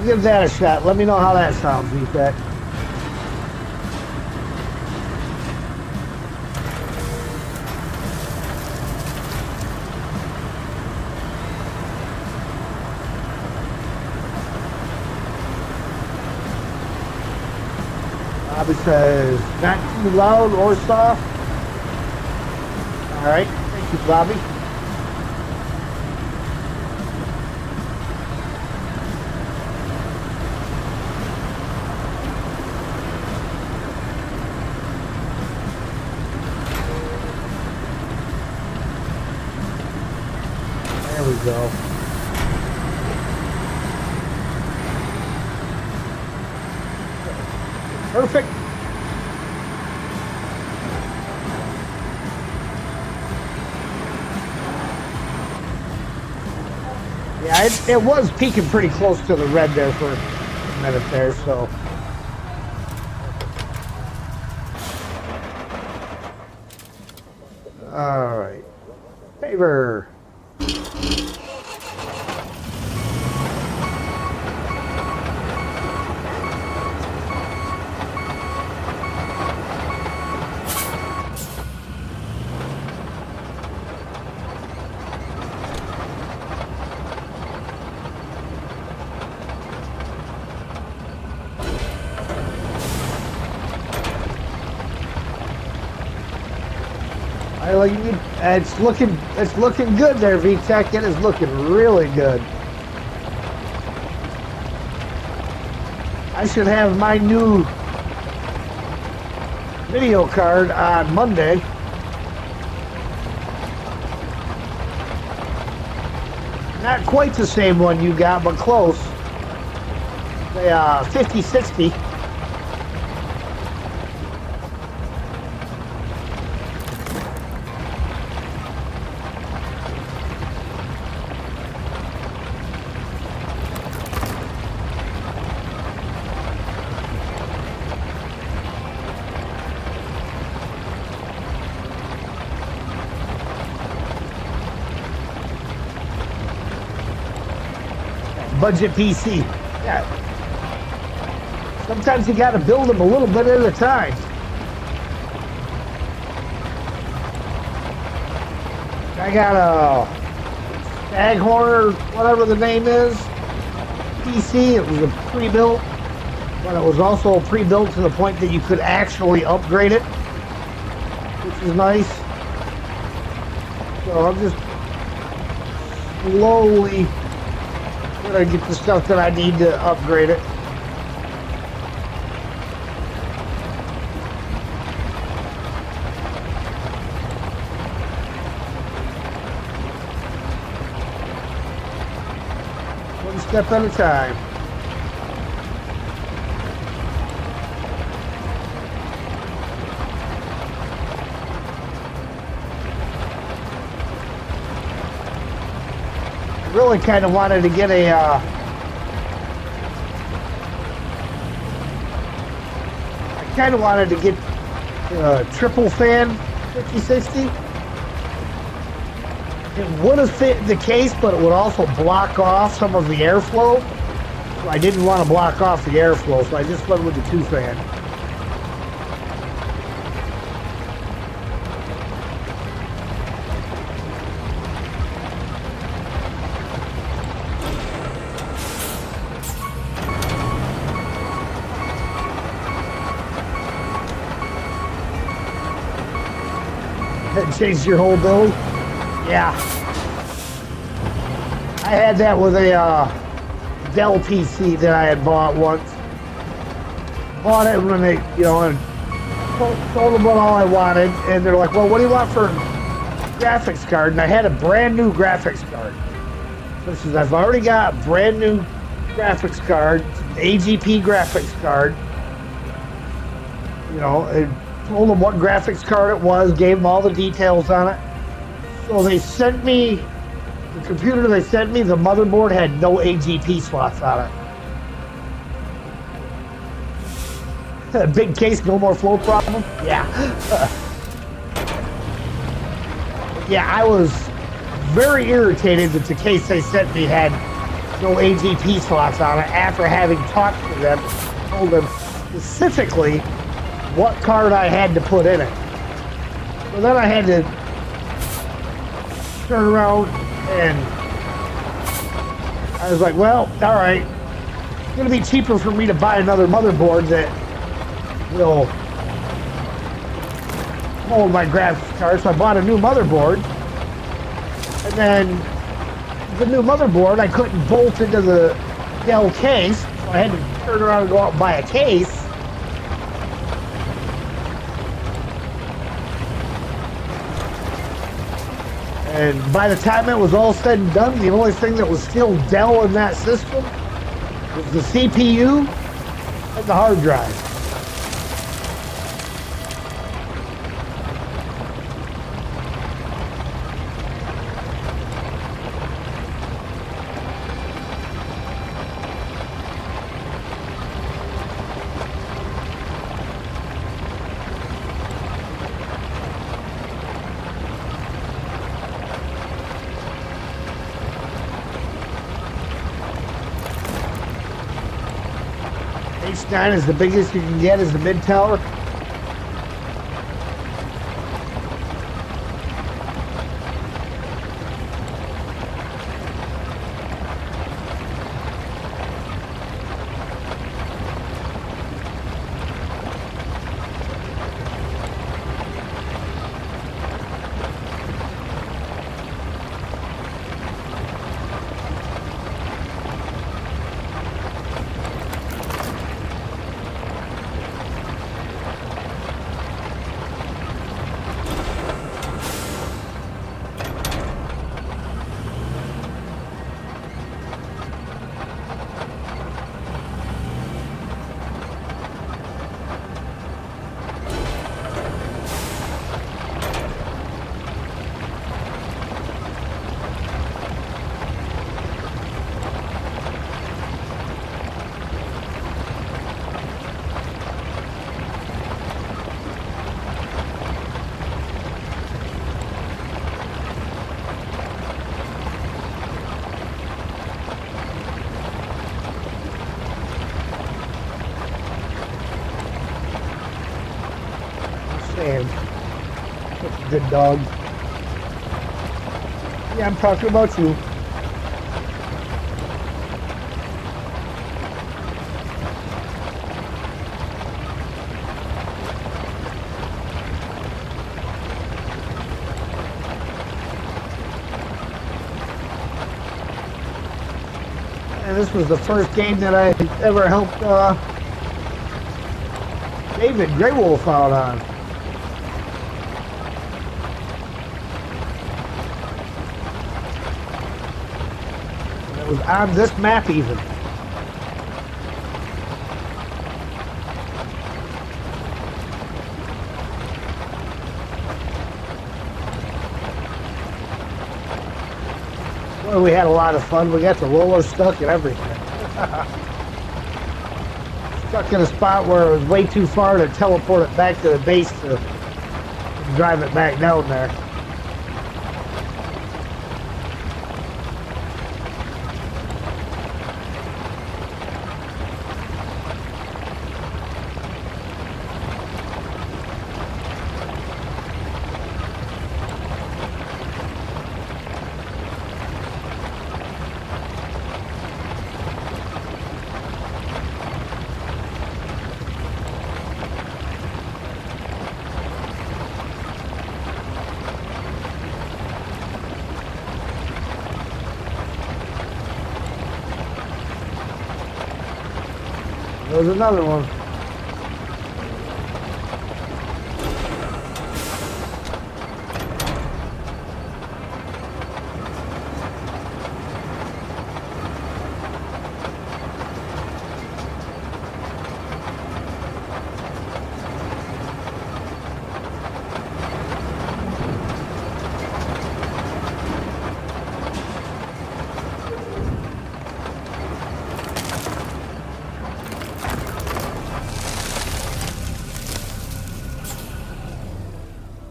give that a shot. Let me know how that sounds, VTech. Bobby says, not too loud or soft. All right, thank you, Bobby. There we go. Perfect. Yeah, it was peaking pretty close to the red there for a minute there, so. All right. Favor. It's looking good there, VTech. It is looking really good. I should have my new video card on Monday. Not quite the same one you got, but close. The 5060. Budget PC. Yeah. Sometimes you got to build them a little bit at a time. I got a Staghorn or whatever the name is PC. It was a pre-built, but it was also pre-built to the point that you could actually upgrade it, which is nice. So I'm just slowly gonna get the stuff that I need to upgrade it. One step at a time. Really kind of wanted to get a I kind of wanted to get a triple fan 5060. It would have fit the case, but it would also block off some of the airflow. So I didn't want to block off the airflow, so I just went with the 2 fan. Changed your whole build? Yeah. I had that with a Dell PC that I had bought once. Bought it when they, and told them what all I wanted, and they're like, well, what do you want for graphics card? And I had a brand new graphics card. So this is, I've already got a brand new graphics card, AGP graphics card. And told them what graphics card it was, gave them all the details on it. So they sent me, the computer they sent me, the motherboard had no AGP slots on it. Big case, no more flow problem? Yeah. Yeah, I was very irritated that the case they sent me had no AGP slots on it after having talked to them, told them specifically what card I had to put in it. So then I had to turn around and I was like, well, all right, it's going to be cheaper for me to buy another motherboard that will hold my graphics card. So I bought a new motherboard. And then the new motherboard, I couldn't bolt into the Dell case. So I had to turn around and go out and buy a case. And by the time it was all said and done, the only thing that was still Dell in that system was the CPU and the hard drive. H9 is the biggest you can get, is the mid tower. Man, such a good dog. Yeah, I'm talking about you. And this was the first game that I ever helped David Grey Wolf out on. It was on this map even. Well, we had a lot of fun. We got the roller stuck and everything. Stuck in a spot where it was way too far to teleport it back to the base to drive it back down there. There's another one.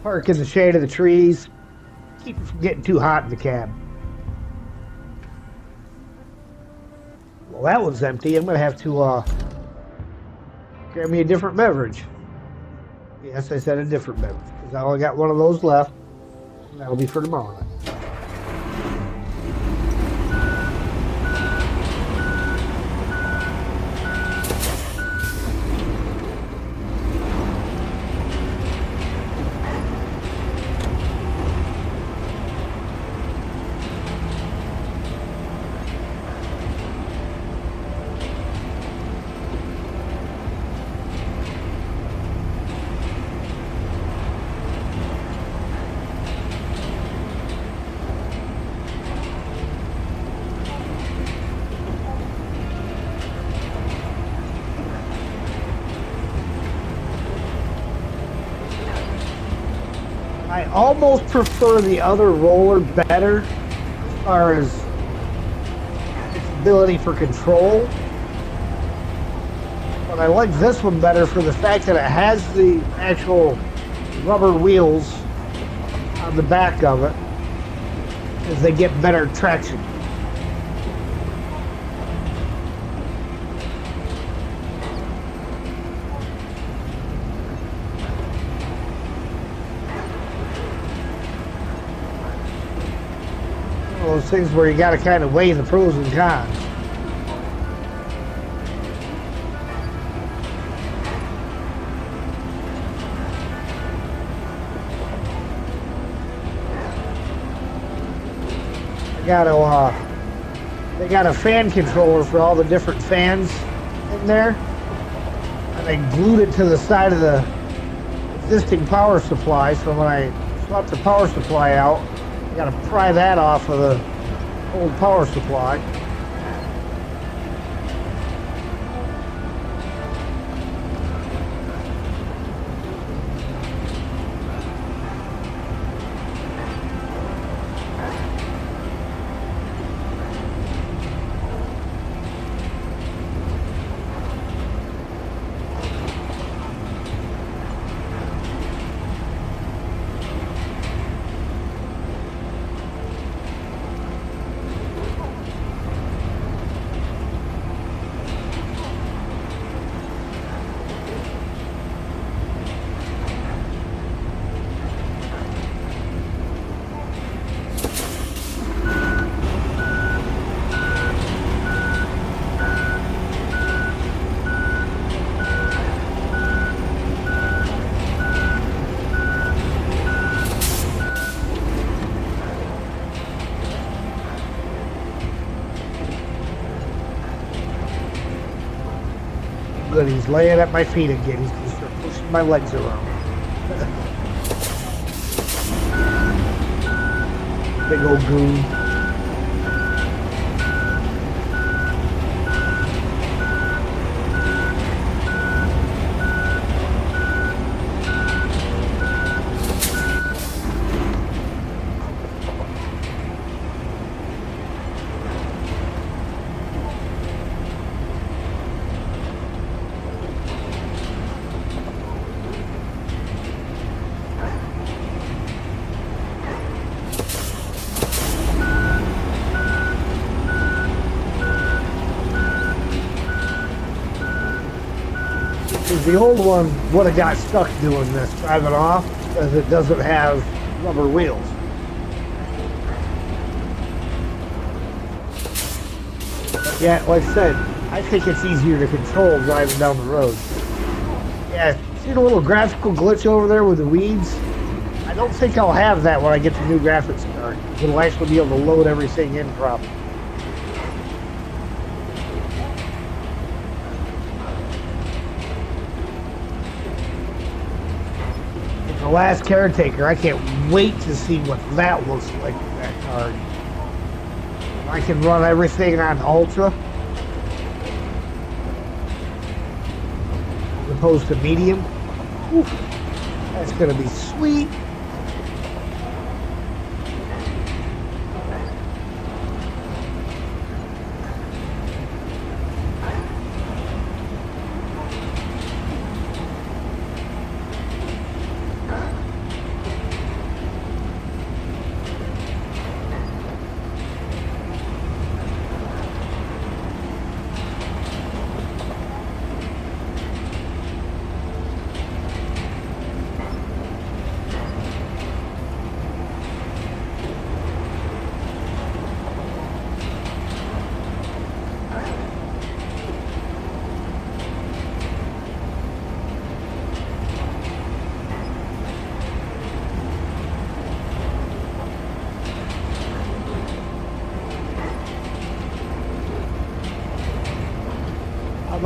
Park in the shade of the trees. Keep it from getting too hot in the cab. Well, that one's empty. I'm gonna have to grab me a different beverage. Yes, I said a different beverage because I only got one of those left. And that'll be for tomorrow night. I almost prefer the other roller better as far as its ability for control. But I like this one better for the fact that it has the actual rubber wheels on the back of it as they get better traction. Those things where you got to kind of weigh the pros and cons. They got a fan controller for all the different fans in there, and they glued it to the side of the existing power supply. So when I swap the power supply out, got to pry that off of the old power supply. Good, he's laying at my feet again. He's gonna start pushing my legs around. Big old goon. The old one would have got stuck doing this, driving off, because it doesn't have rubber wheels. But yeah, like I said, I think it's easier to control driving down the road. Yeah, see the little graphical glitch over there with the weeds? I don't think I'll have that when I get the new graphics card. It'll actually be able to load everything in properly. The Last Caretaker, I can't wait to see what that looks like with that card. I can run everything on Ultra as opposed to Medium. Whew, that's gonna be sweet.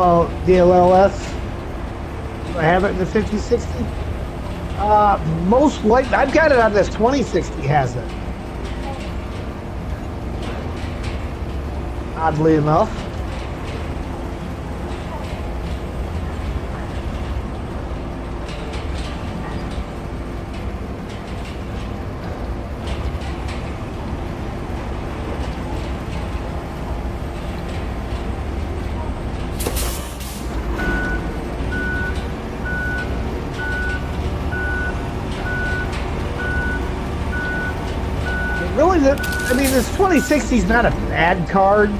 about DLLS. Do I have it in the 5060? Most likely, I've got it on this 2060 has it. Oddly enough. Really, I mean, this 2060 is not a bad card,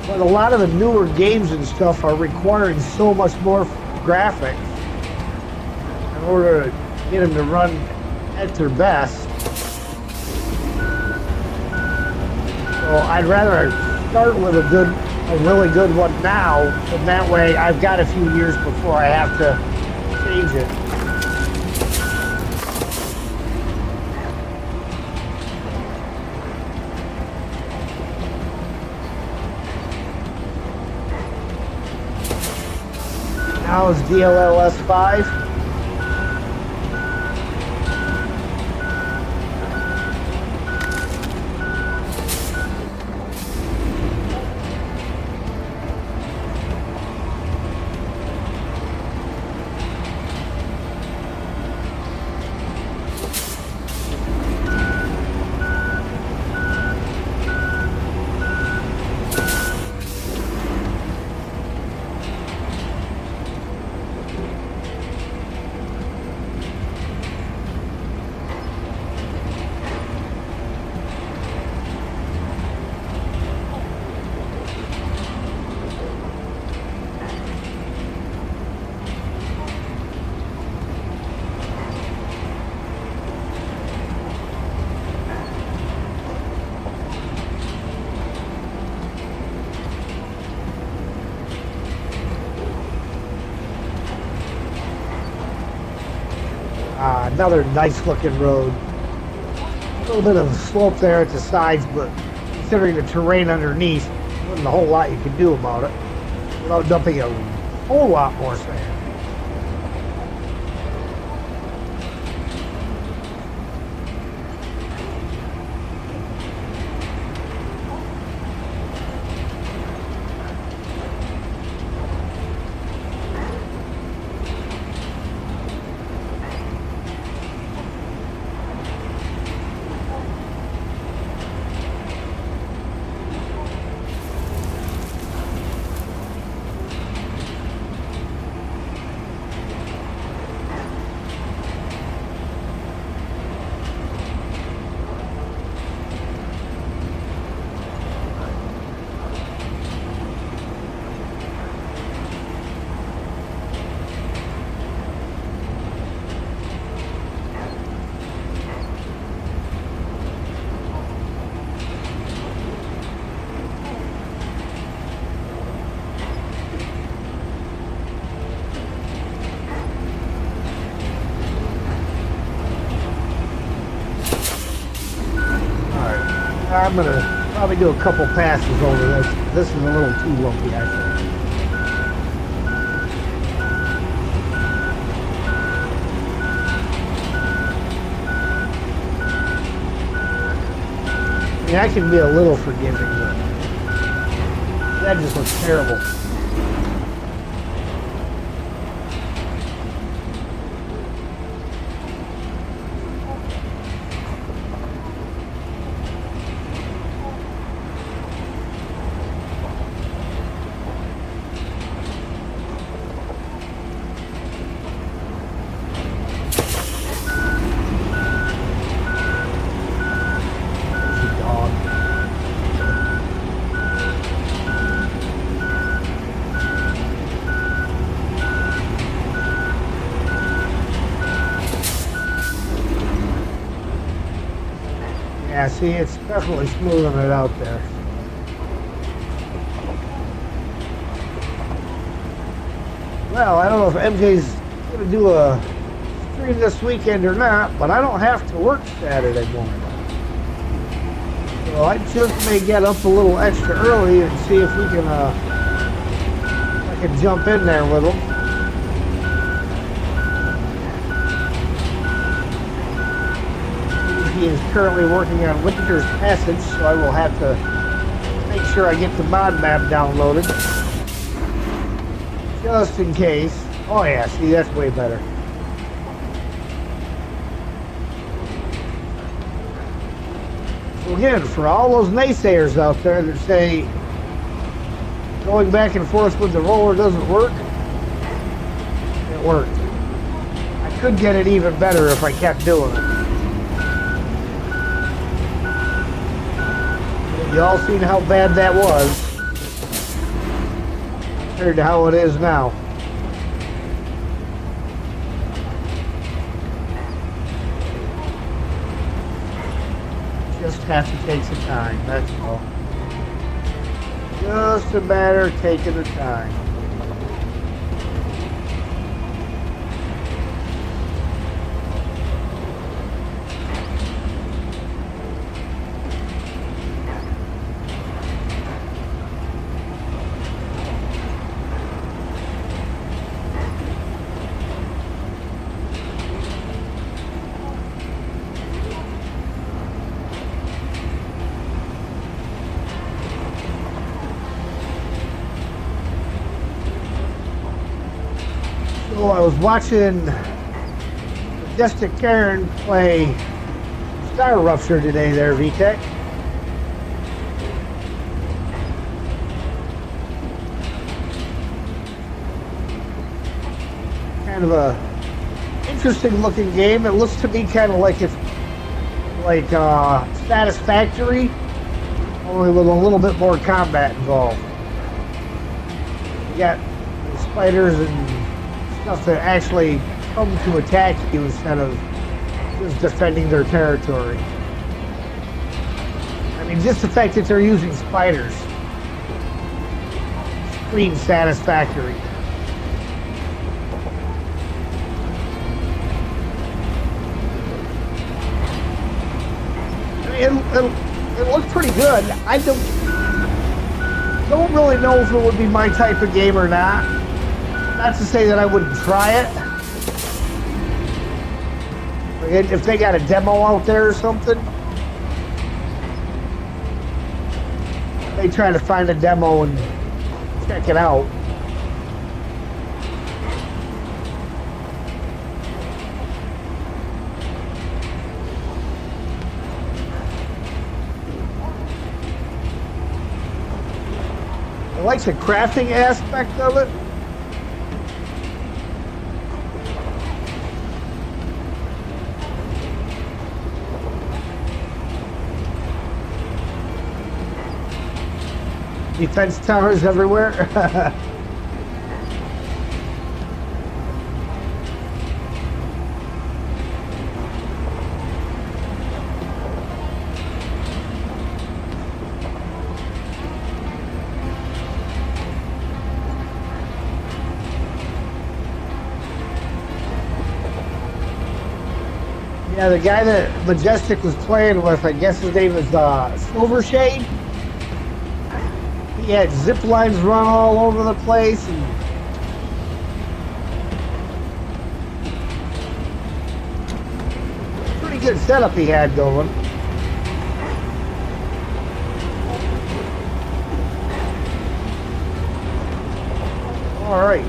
but a lot of the newer games and stuff are requiring so much more graphics in order to get them to run at their best. So I'd rather start with a really good one now, and that way I've got a few years before I have to change it. Now is DLLS 5. Another nice looking road. A little bit of a slope there at the sides, but considering the terrain underneath, there wasn't a whole lot you could do about it without dumping a whole lot more sand. I'm gonna probably do a couple passes over this. This is a little too lumpy, I think. I mean, I can be a little forgiving, but that just looks terrible. Yeah, see, it's definitely smoothing it out there. Well, I don't know if MJ's going to do a stream this weekend or not, but I don't have to work Saturday morning. So I just may get up a little extra early and see if we can can jump in there with him. He is currently working on Winter's Passage, so I will have to make sure I get the mod map downloaded. Just in case. Oh yeah, see, that's way better. So again, for all those naysayers out there that say going back and forth with the roller doesn't work, it worked. I could get it even better if I kept doing it. You all seen how bad that was compared to how it is now. Just have to take some time, that's all. Just a matter of taking the time. So I was watching Majestic Karen play Star Rupture today there, VTech. Kind of a interesting looking game. It looks to me kind of like Satisfactory, only with a little bit more combat involved. You got the spiders and stuff that actually come to attack you instead of just defending their territory. I mean, just the fact that they're using spiders screams Satisfactory. It looks pretty good. I don't really know if it would be my type of game or not. Not to say that I wouldn't try it. If they got a demo out there or something, they try to find a demo and check it out. I like the crafting aspect of it. Defense towers everywhere. Yeah, the guy that Majestic was playing with, I guess his name is Silvershade. He had zip lines run all over the place. And pretty good setup he had going. All right.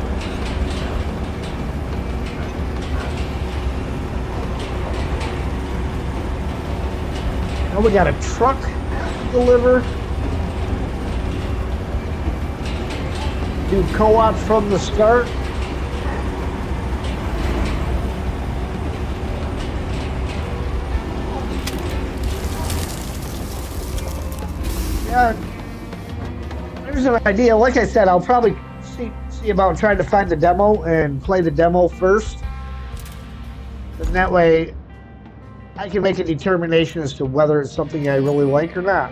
Now we got a truck to deliver. Do co-op from the start. Yeah, there's an idea. Like I said, I'll probably see about trying to find the demo and play the demo first. And that way I can make a determination as to whether it's something I really like or not.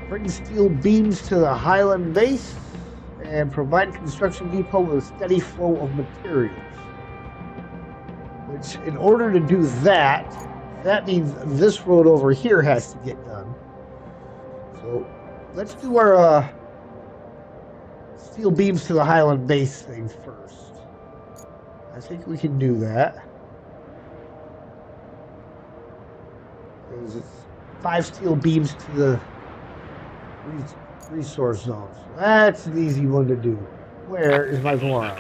Bring steel beams to the Highland base and provide construction depot with a steady flow of materials. Which, in order to do that, that means this road over here has to get done. So let's do our steel beams to the Highland base thing first. I think we can do that. There's 5 steel beams to the resource zones. That's an easy one to do. Where is my Voron?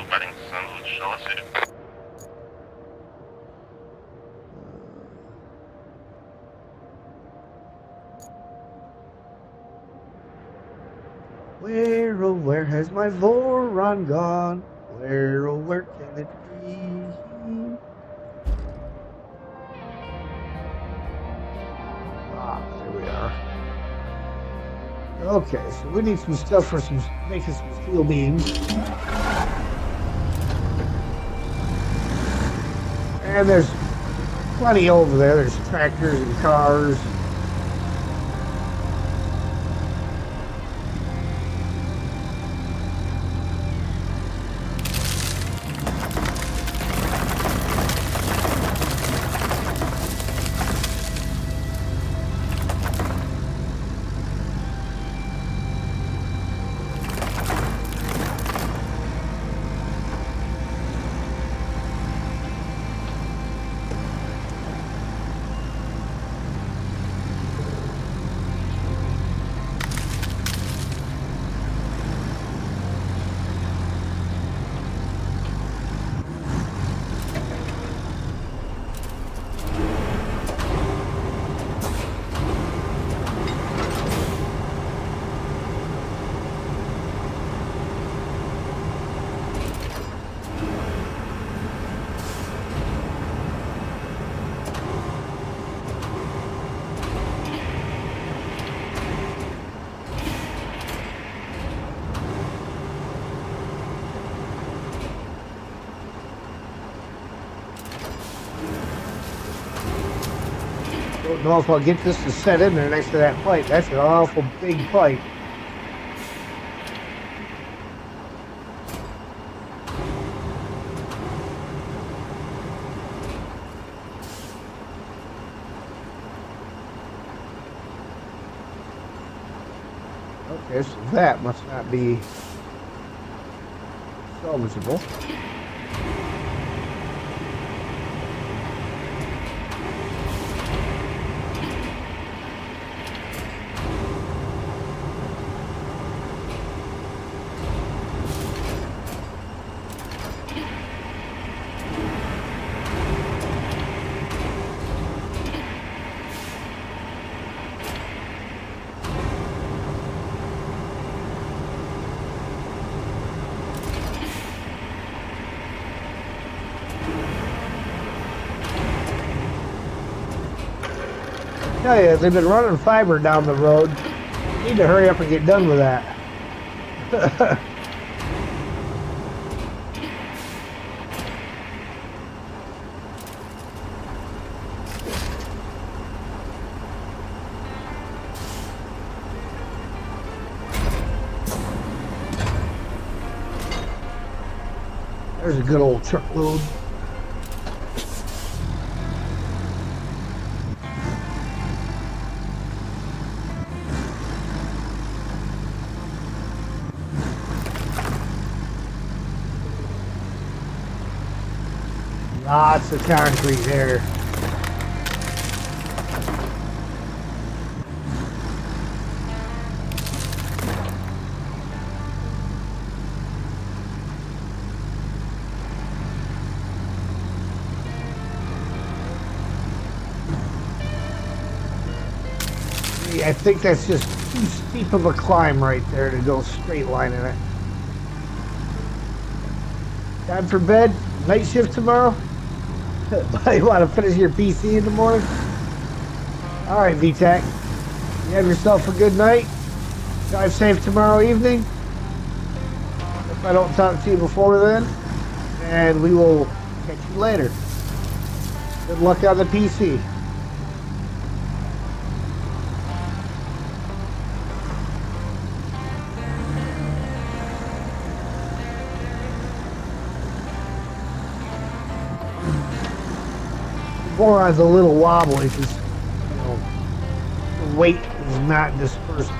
Where, oh, where has my Voron gone? Where, oh, where can it be? Ah, there we are. Okay, so we need some stuff for making some steel beams. And there's plenty over there. There's tractors and cars. Don't know if I'll get this to set in there next to that pipe. That's an awful big pipe. Okay, so that must not be salvageable. Tell you, they've been running fiber down the road. Need to hurry up and get done with that. There's a good old truckload. Lots of concrete there. I think that's just too steep of a climb right there to go straight line in it. Time for bed? Night shift tomorrow? You want to finish your PC in the morning? Alright, VTAC. You have yourself a good night. Drive safe tomorrow evening. If I don't talk to you before then. And we will catch you later. Good luck on the PC. Boron's a little wobbly because, you know, the weight is not dispersed.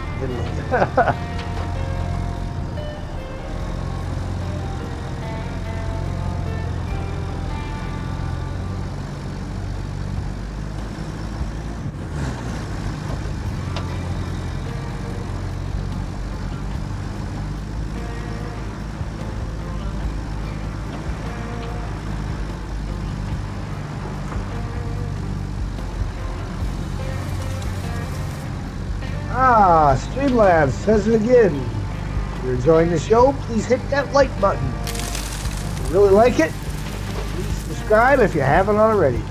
Streamlabs says it again. If you're enjoying the show, please hit that like button. If you really like it, please subscribe if you haven't already.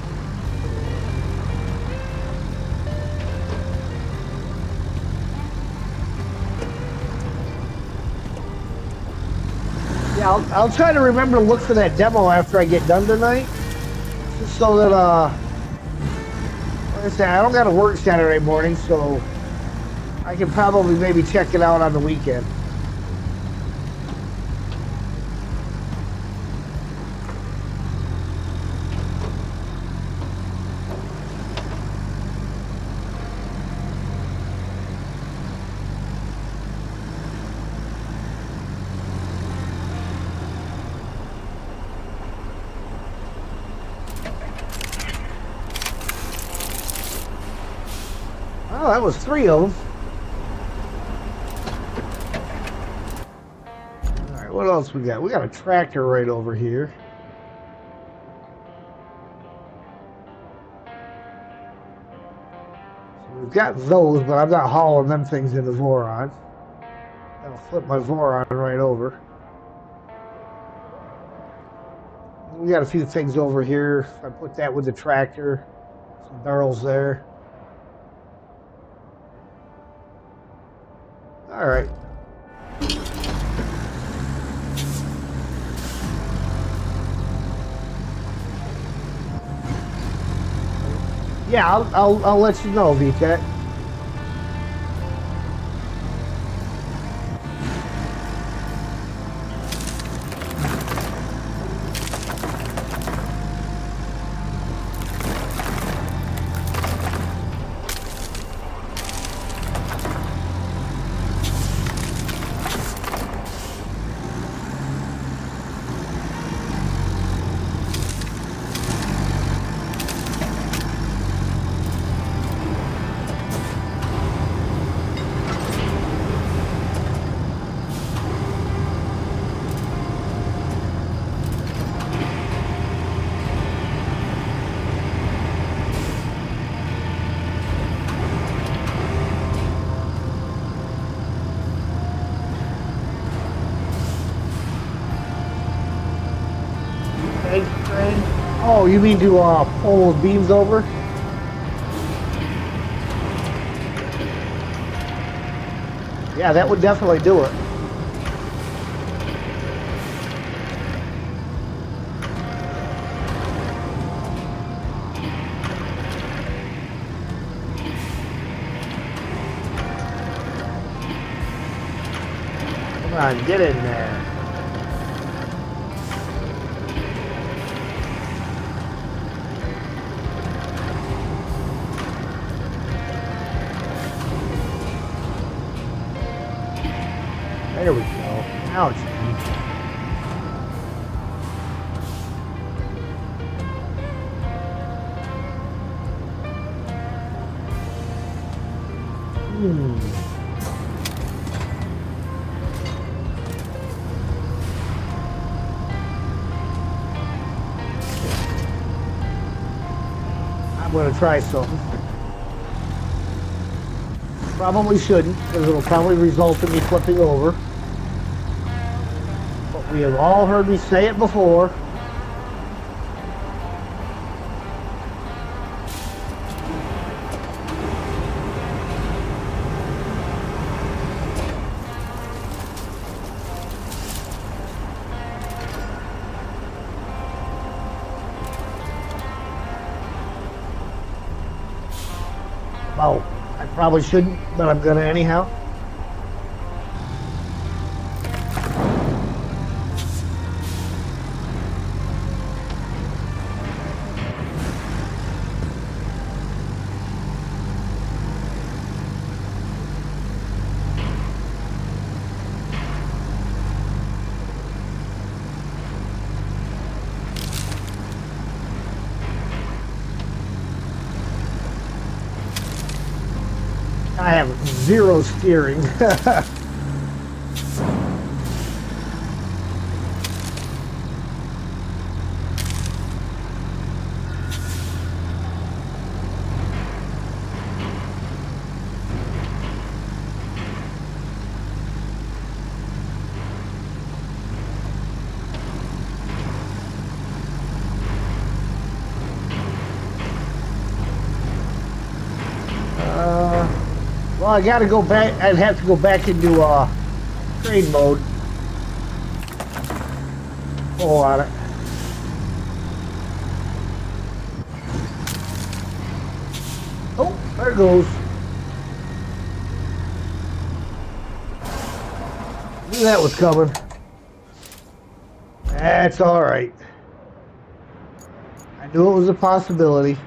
Yeah, I'll try to remember to look for that demo after I get done tonight. Just so that, like I said, I don't got to work Saturday morning, so I can probably maybe check it out on the weekend. Oh, that was 3 of them. All right, what else we got? We got a tractor right over here. So we've got those, but I'm not hauling them things into Voron. That'll flip my Voron right over. We got a few things over here. I put that with the tractor. Some barrels there. All right. Yeah, I'll let you know, VCAT. Oh, you mean to pull those beams over? Yeah, that would definitely do it. Come on, get in there. There we go. Now it's easy. I'm going to try something. Probably shouldn't, because it'll probably result in me flipping over. But we have all heard me say it before. Oh, I probably shouldn't, but I'm gonna anyhow. I have zero steering. Well, I gotta go back. I'd have to go back into trade mode. Pull on it. Oh, there it goes. Knew that was coming. That's all right. I knew it was a possibility.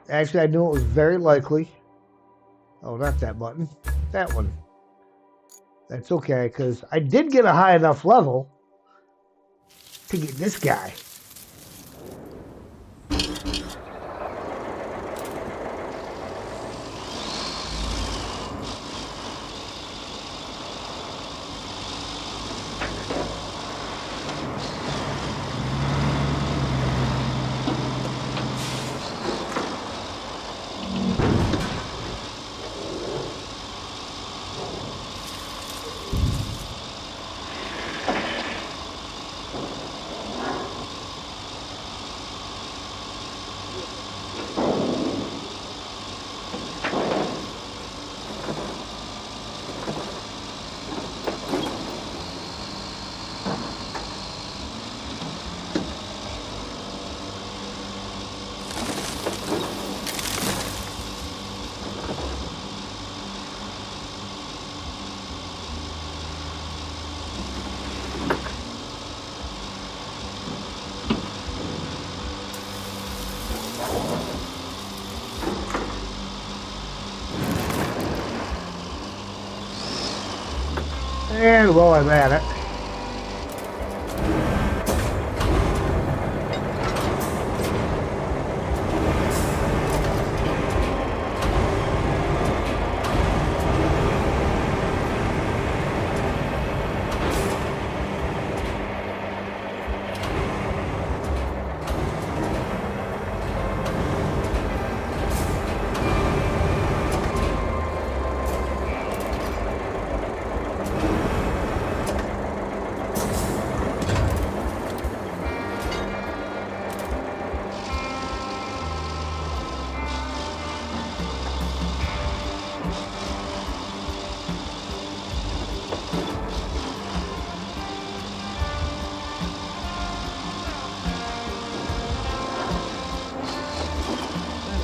Actually, I knew it was very likely. Oh, not that button. That one. That's okay, because I did get a high enough level to get this guy. And while I'm at it,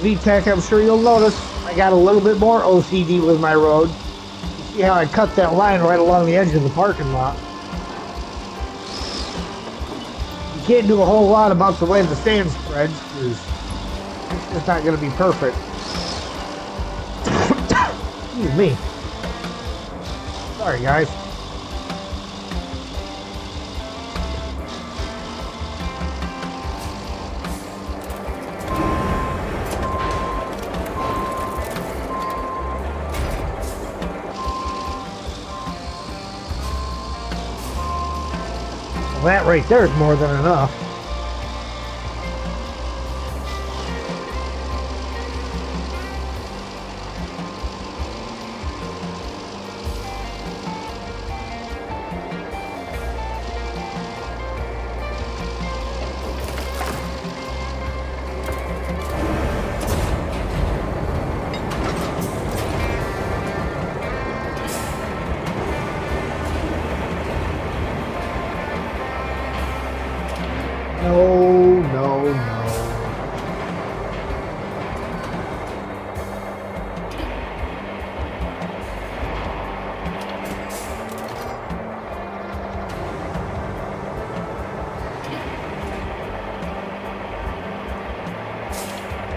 VTech, I'm sure you'll notice I got a little bit more OCD with my road. You see how I cut that line right along the edge of the parking lot? You can't do a whole lot about the way the sand spreads, because it's just not going to be perfect. Excuse me. Sorry, guys. That right there is more than enough. No, no, no.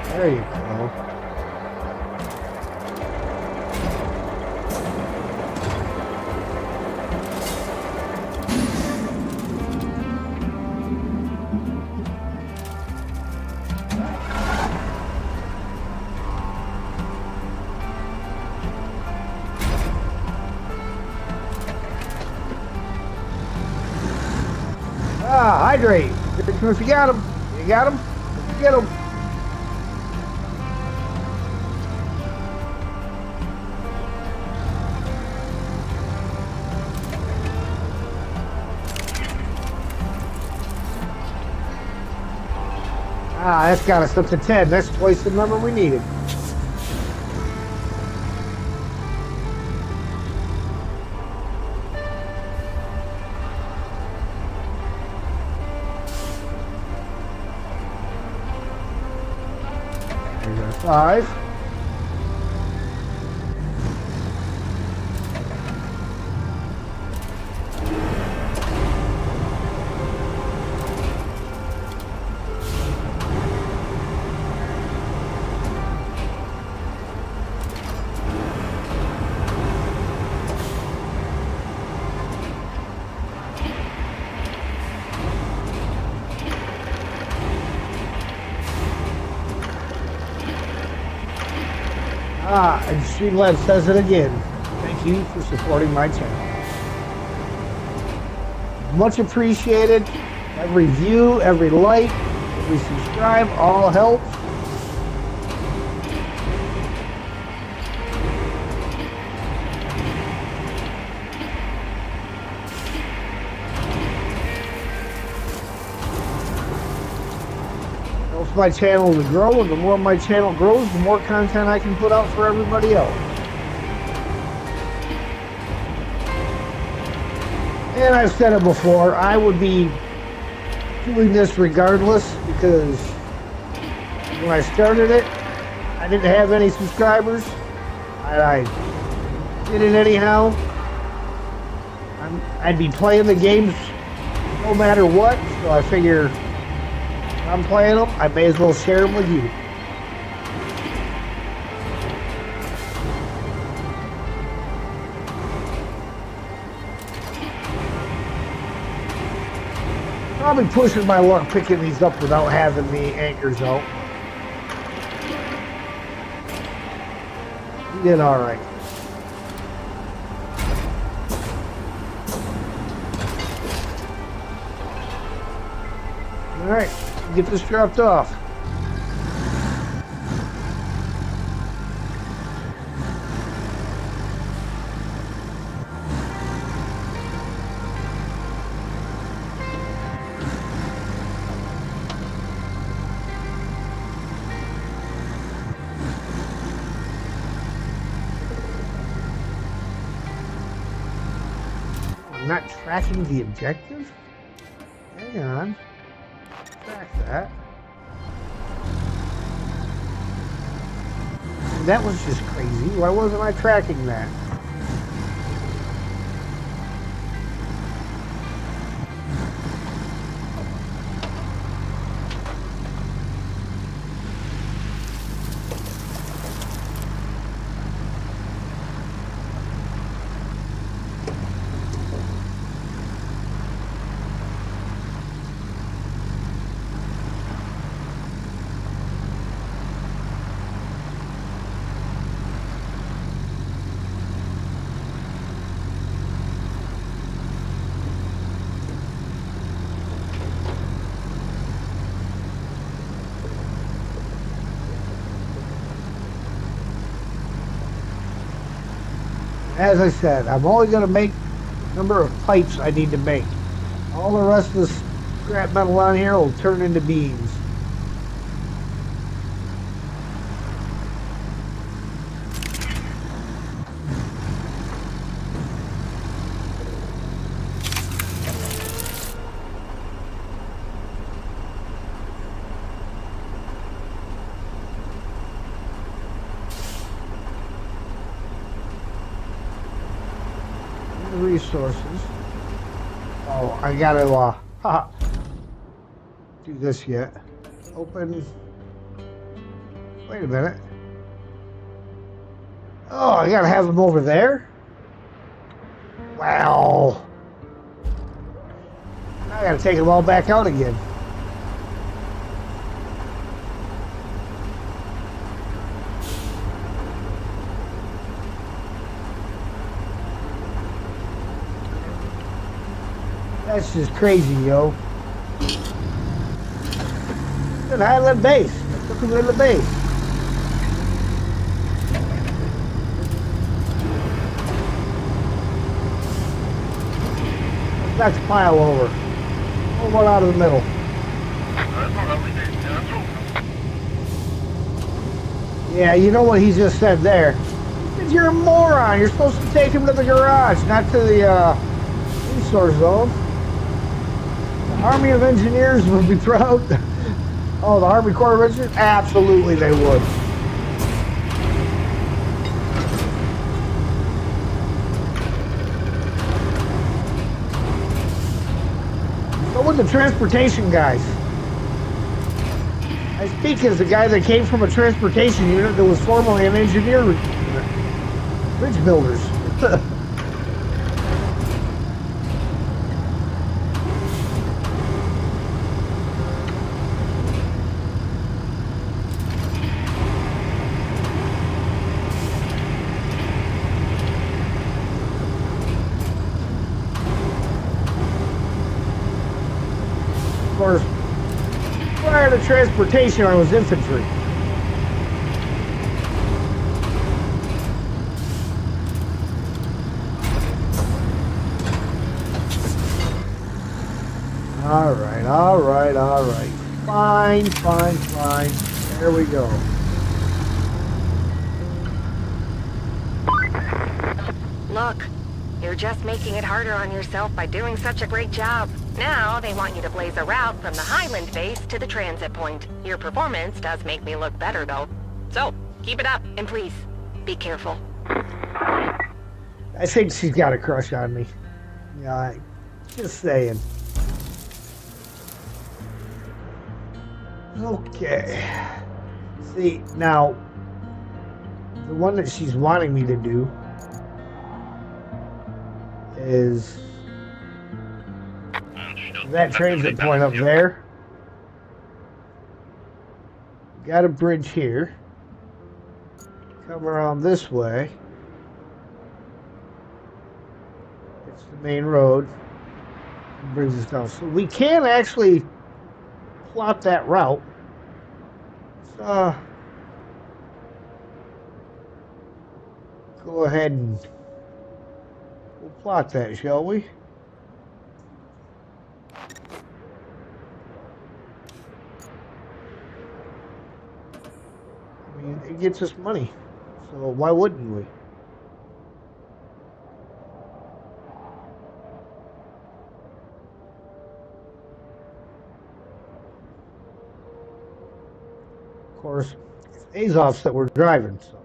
There you go. Ah, hydrate. If you got him, you got him. Get him. Ah, that's got us up to 10. That's twice the number we needed. 5. And Streamlabs says it again. Thank you for supporting my channel. Much appreciated. Every view, every like, every subscribe, all helps. Helps my channel to grow, and the more my channel grows, the more content I can put out for everybody else. And I've said it before, I would be doing this regardless, because when I started it, I didn't have any subscribers, and I did it anyhow. I'd be playing the games no matter what, so I figure if I'm playing them, I may as well share them with you. Probably pushing my luck picking these up without having the anchors out. You did all right. All right, get this dropped off. I'm not tracking the objective? Hang on. Track that. That was just crazy. Why wasn't I tracking that? As I said, I'm only going to make the number of pipes I need to make. All the rest of the scrap metal on here will turn into beams. Resources. Oh, I gotta do this yet. Open. Wait a minute. Oh, I gotta have them over there? Wow. I gotta take them all back out again. That's just crazy, yo. Good Highland base. I took him to the base. Let's pile over. Pull one out of the middle. Yeah, you know what he just said there. He said, you're a moron. You're supposed to take him to the garage, not to the resource zone. Army of Engineers would be proud. Oh, the Army Corps of Engineers? Absolutely they would. So with the transportation guys, I speak as a guy that came from a transportation unit that was formerly an engineer unit. Bridge builders. Of course, prior to transportation, I was infantry. All right, all right, all right. Fine, fine, fine. There we go. Look, you're just making it harder on yourself by doing such a great job. Now, they want you to blaze a route from the Highland base to the transit point. Your performance does make me look better, though. So, keep it up, and please, be careful. I think she's got a crush on me. Yeah, just saying. Okay. See, now, the one that she's wanting me to do is that transit point up there. Got a bridge here. Come around this way. It's the main road. It brings us down. So we can actually plot that route. So, go ahead and we'll plot that, shall we? I mean, it gets us money, so why wouldn't we? Of course, it's Azovs that we're driving, so.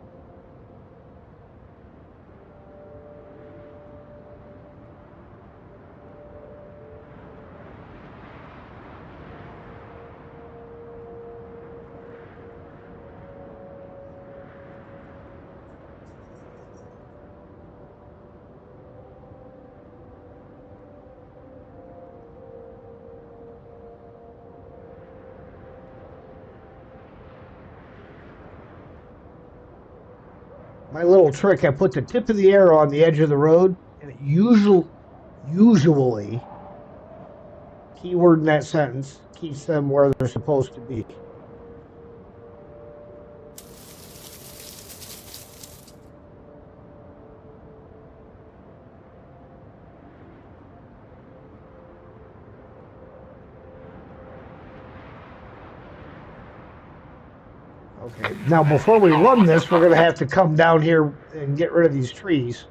My little trick, I put the tip of the arrow on the edge of the road, and it usually, keyword in that sentence, keeps them where they're supposed to be. Okay, now before we run this, we're going to have to come down here and get rid of these trees.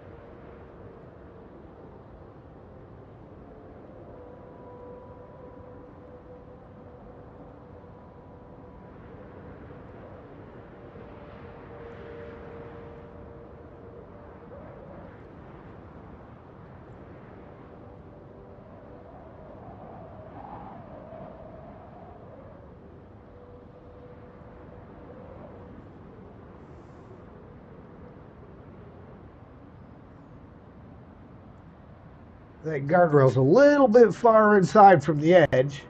That guardrail's a little bit far inside from the edge.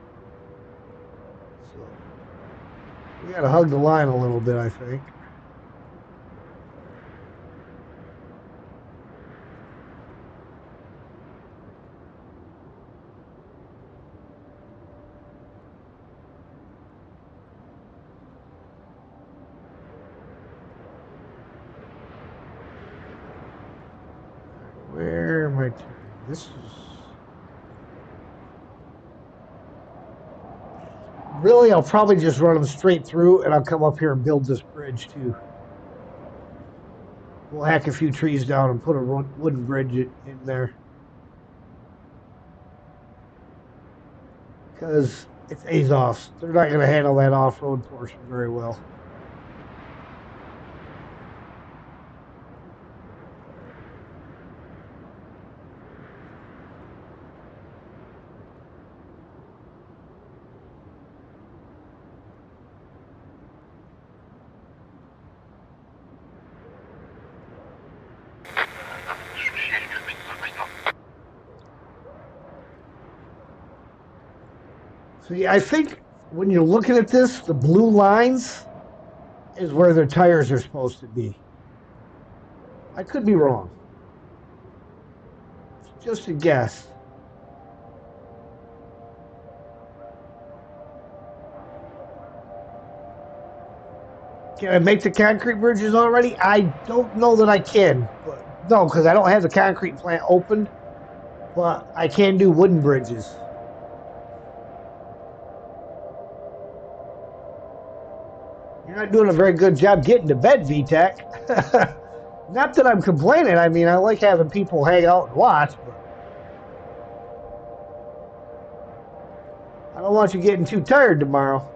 So we got to hug the line a little bit, I think. Where am I turning? This is... Really, I'll probably just run them straight through, and I'll come up here and build this bridge, too. We'll hack a few trees down and put a wooden bridge in there. Because it's Azovs. They're not going to handle that off-road portion very well. So yeah, I think when you're looking at this, the blue lines is where their tires are supposed to be. I could be wrong. Just a guess. Can I make the concrete bridges already? I don't know that I can. But no, because I don't have the concrete plant opened. But I can do wooden bridges. You're not doing a very good job getting to bed, VTech. Not that I'm complaining. I mean, I like having people hang out and watch, but I don't want you getting too tired tomorrow.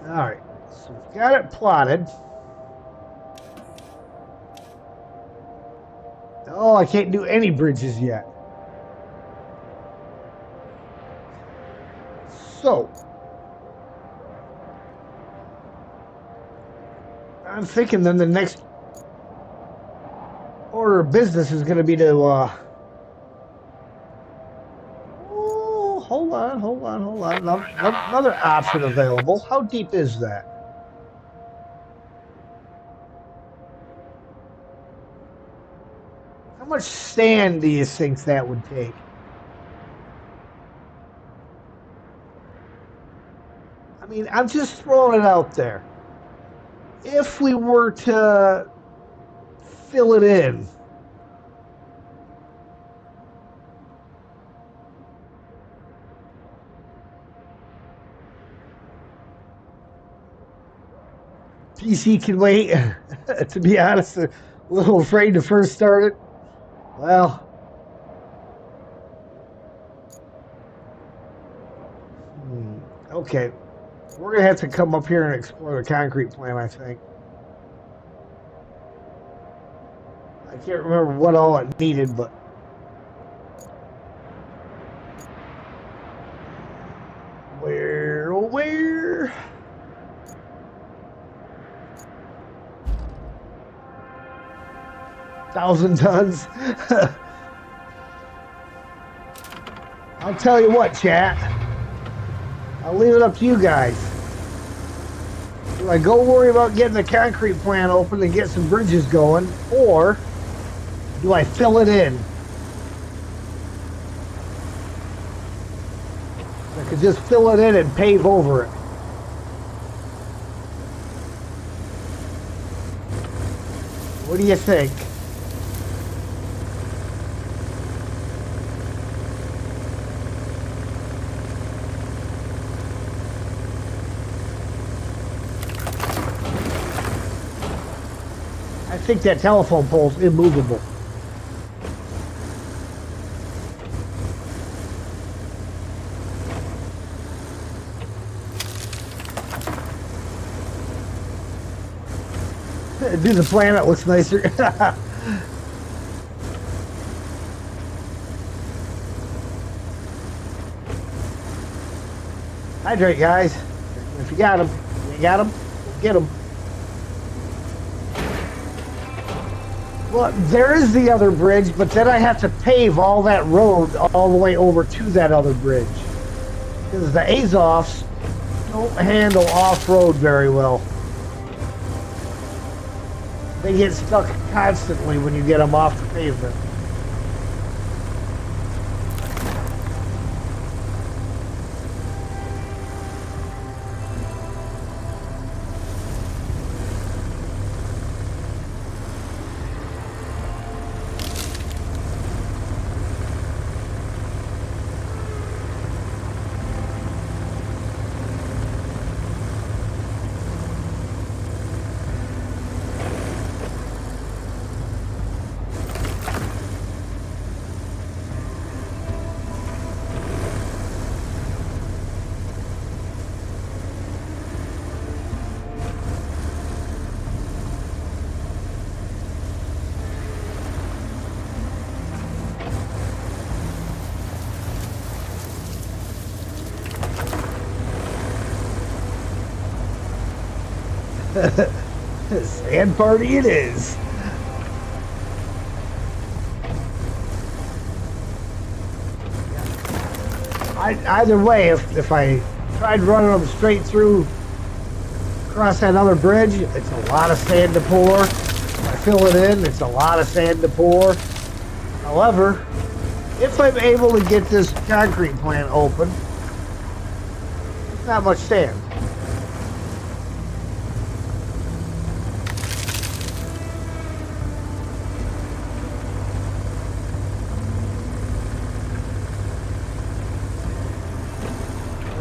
All right, so we've got it plotted. Oh, I can't do any bridges yet. So, I'm thinking then the next order of business is going to be to, hold on. Another option available. How deep is that? How much sand do you think that would take? I mean, I'm just throwing it out there. If we were to fill it in, PC can wait. To be honest, a little afraid to first start it. Well, okay. We're going to have to come up here and explore the concrete plant, I think. I can't remember what all it needed, but... Where? 1,000 tons? I'll tell you what, chat. I'll leave it up to you guys. Do I go worry about getting the concrete plant open and get some bridges going, or do I fill it in? I could just fill it in and pave over it. What do you think? I think that telephone pole's immovable. Do the planet looks nicer. Hydrate, guys. If you got them, get them. Well, there is the other bridge, but then I have to pave all that road all the way over to that other bridge. Because the Azovs don't handle off-road very well. They get stuck constantly when you get them off the pavement. Sand party it is. Either way, if I tried running them straight through across that other bridge, it's a lot of sand to pour. If I fill it in, it's a lot of sand to pour. However, if I'm able to get this concrete plant open, it's not much sand.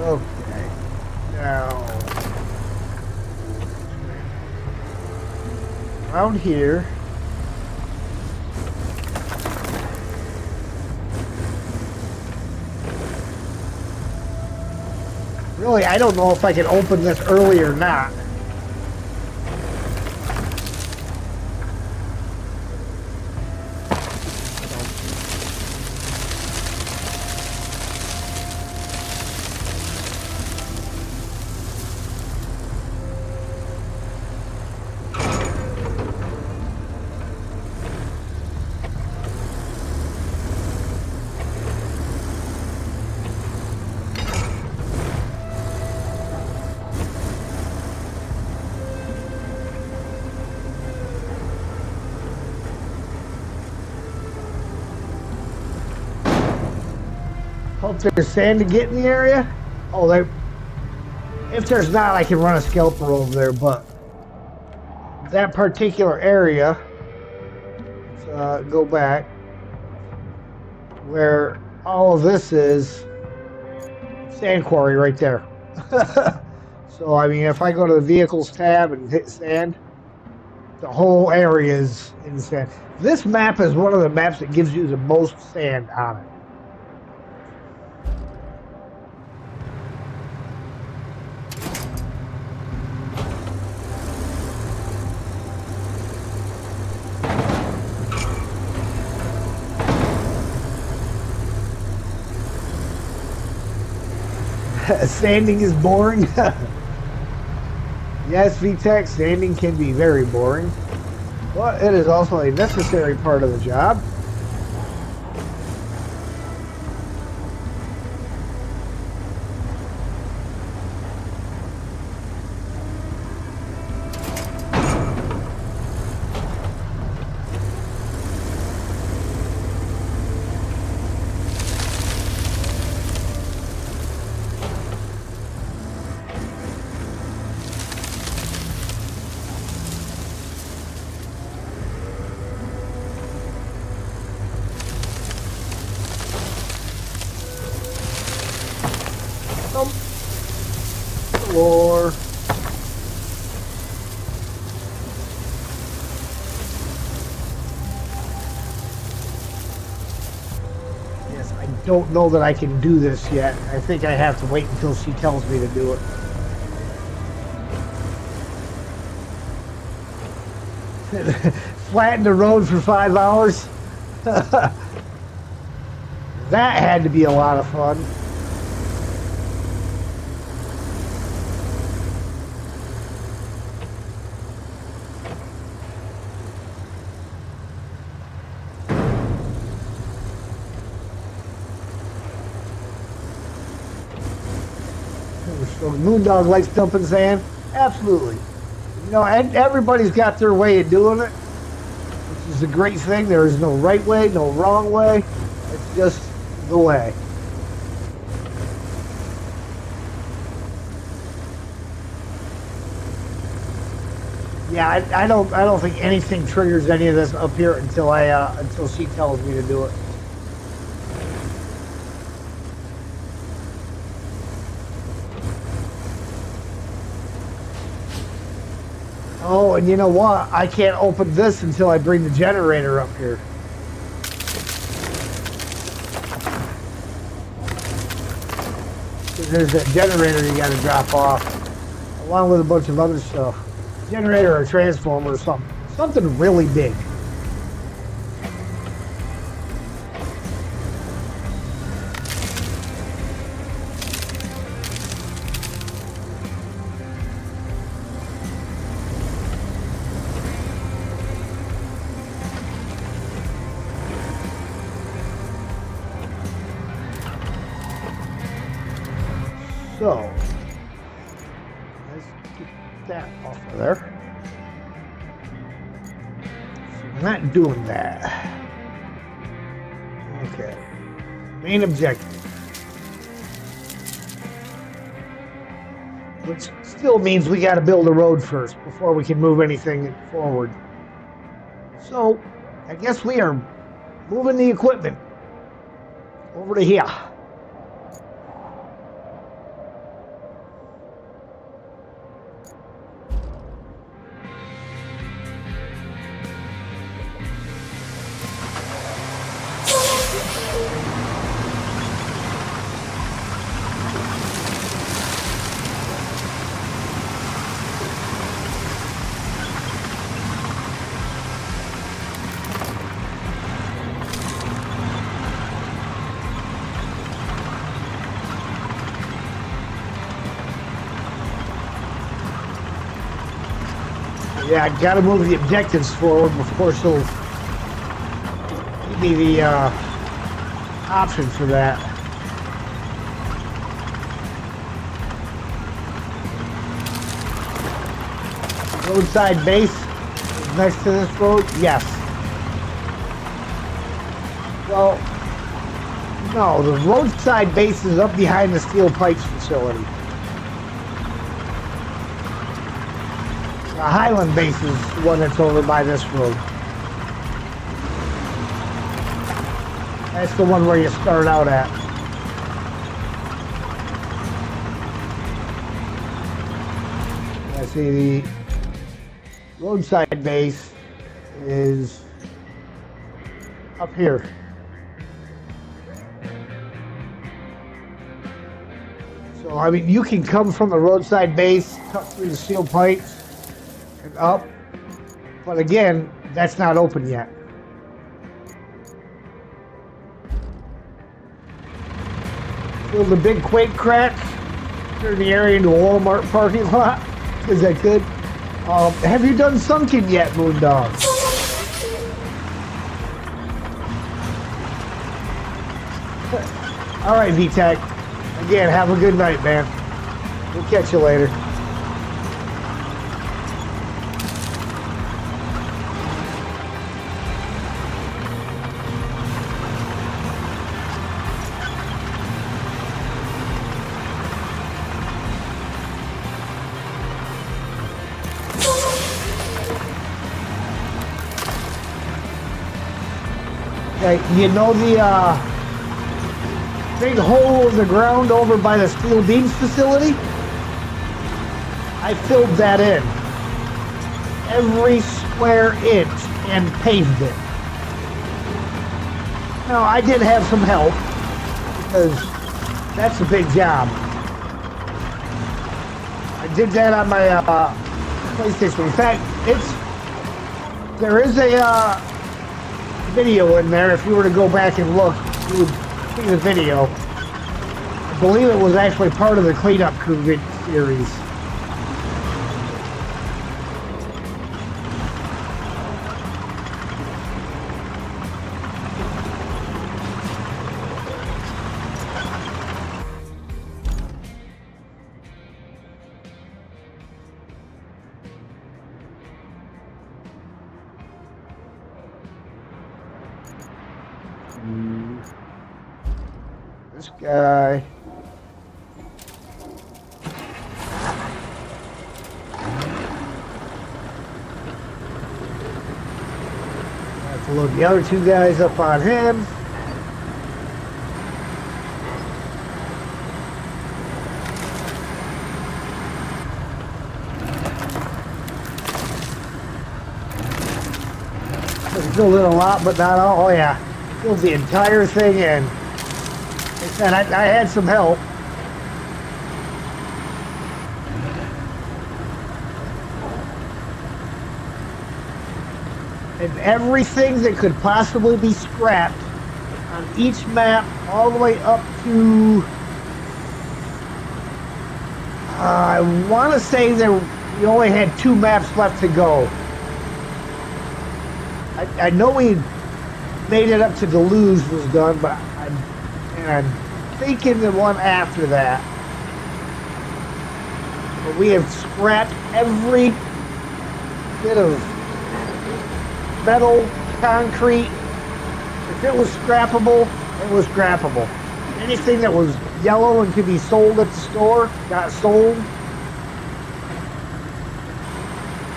Okay, now around here. Really, I don't know if I can open this early or not. Hope there's sand to get in the area. Oh, if there's not, I can run a scalper over there, but that particular area, let's go back, where all of this is sand quarry right there. So, I mean, if I go to the vehicles tab and hit sand, the whole area is in sand. This map is one of the maps that gives you the most sand on it. Sanding is boring. Yes, VTech, sanding can be very boring, but it is also a necessary part of the job. Floor. Yes, I don't know that I can do this yet. I think I have to wait until she tells me to do it. Flatten the road for 5 hours. That had to be a lot of fun. So Moondog likes dumping sand? Absolutely. You know, and everybody's got their way of doing it, which is a great thing. There is no right way, no wrong way. It's just the way. Yeah, I don't think anything triggers any of this up here until until she tells me to do it. Oh, and you know what? I can't open this until I bring the generator up here. There's that generator you got to drop off, along with a bunch of other stuff. Generator or transformer or something really big. So, let's get that off of there. So we're not doing that. Okay. Main objective. Which still means we got to build a road first before we can move anything forward. So, I guess we are moving the equipment over to here. Yeah, I gotta move the objectives forward before she'll give me the option for that. Roadside base is next to this road? Yes. Well, no, the roadside base is up behind the steel pipes facility. The Highland base is the one that's over by this road. That's the one where you start out at. I see the roadside base is up here. So, I mean, you can come from the roadside base, cut through the steel pipes, and up, but again, that's not open yet. Filled the big quake crack, turned the area into a Walmart parking lot. Is that good? Have you done sunken yet, Moondog? All right, VTech. Again, have a good night, man. We'll catch you later. Okay, you know the big hole in the ground over by the steel beams facility? I filled that in. Every square inch and paved it. Now, I did have some help because that's a big job. I did that on my PlayStation. In fact, there is a video in there. If you were to go back and look, you would see the video. I believe it was actually part of the cleanup crew series. This guy. I have to load the other two guys up on him. Filled in a lot, but not all. Oh yeah, filled the entire thing in. And I had some help. And everything that could possibly be scrapped on each map, all the way up to, I want to say we only had 2 maps left to go. I know we made it up to Deluge was done, but I'm thinking the one after that. But we have scrapped every bit of metal, concrete. If it was scrappable, it was scrappable. Anything that was yellow and could be sold at the store got sold.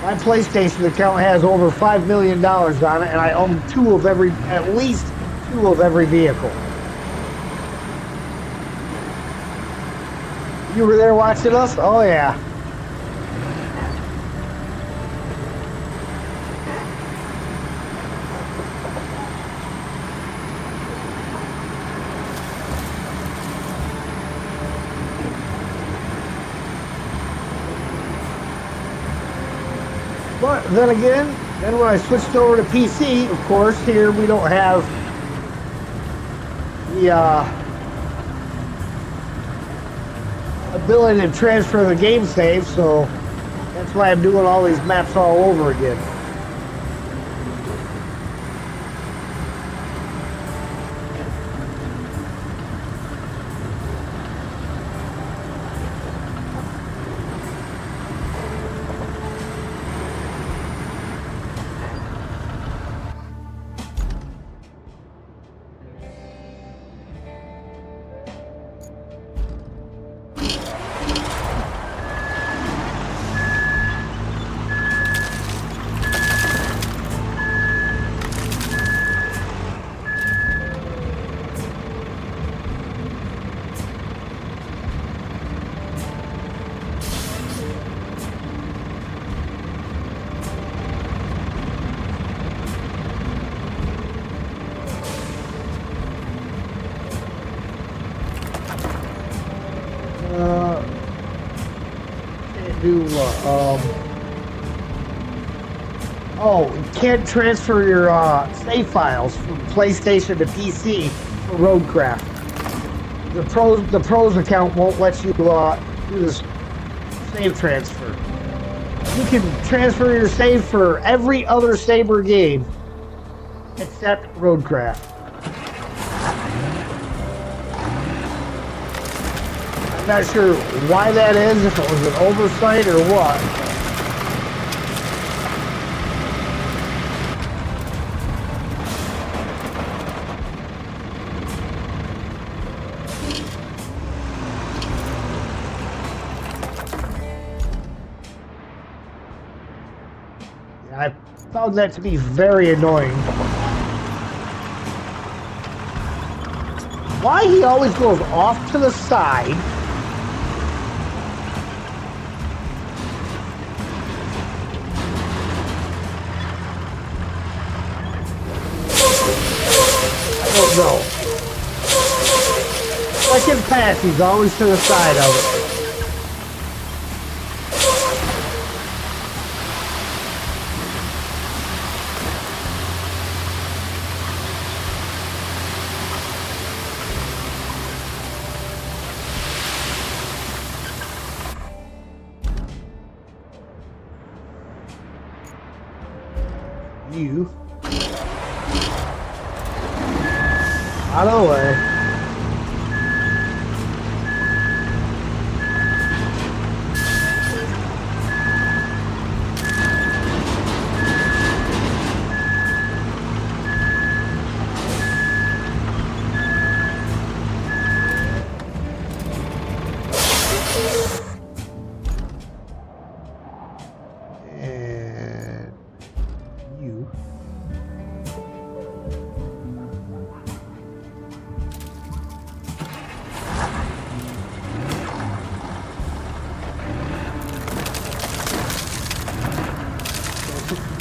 My PlayStation account has over $5 million on it, and I own at least two of every vehicle. You were there watching us? Oh yeah. But then again, when I switched over to PC, of course, here we don't have the ability to transfer the game save, so that's why I'm doing all these maps all over again. Oh, you can't transfer your save files from PlayStation to PC for Roadcraft. The pros account won't let you do this save transfer. You can transfer your save for every other Saber game except Roadcraft. I'm not sure why that is, if it was an oversight or what. I found that to be very annoying. Why he always goes off to the side. I don't know. Second pass, he's always to the side of it. You out of the way. And you.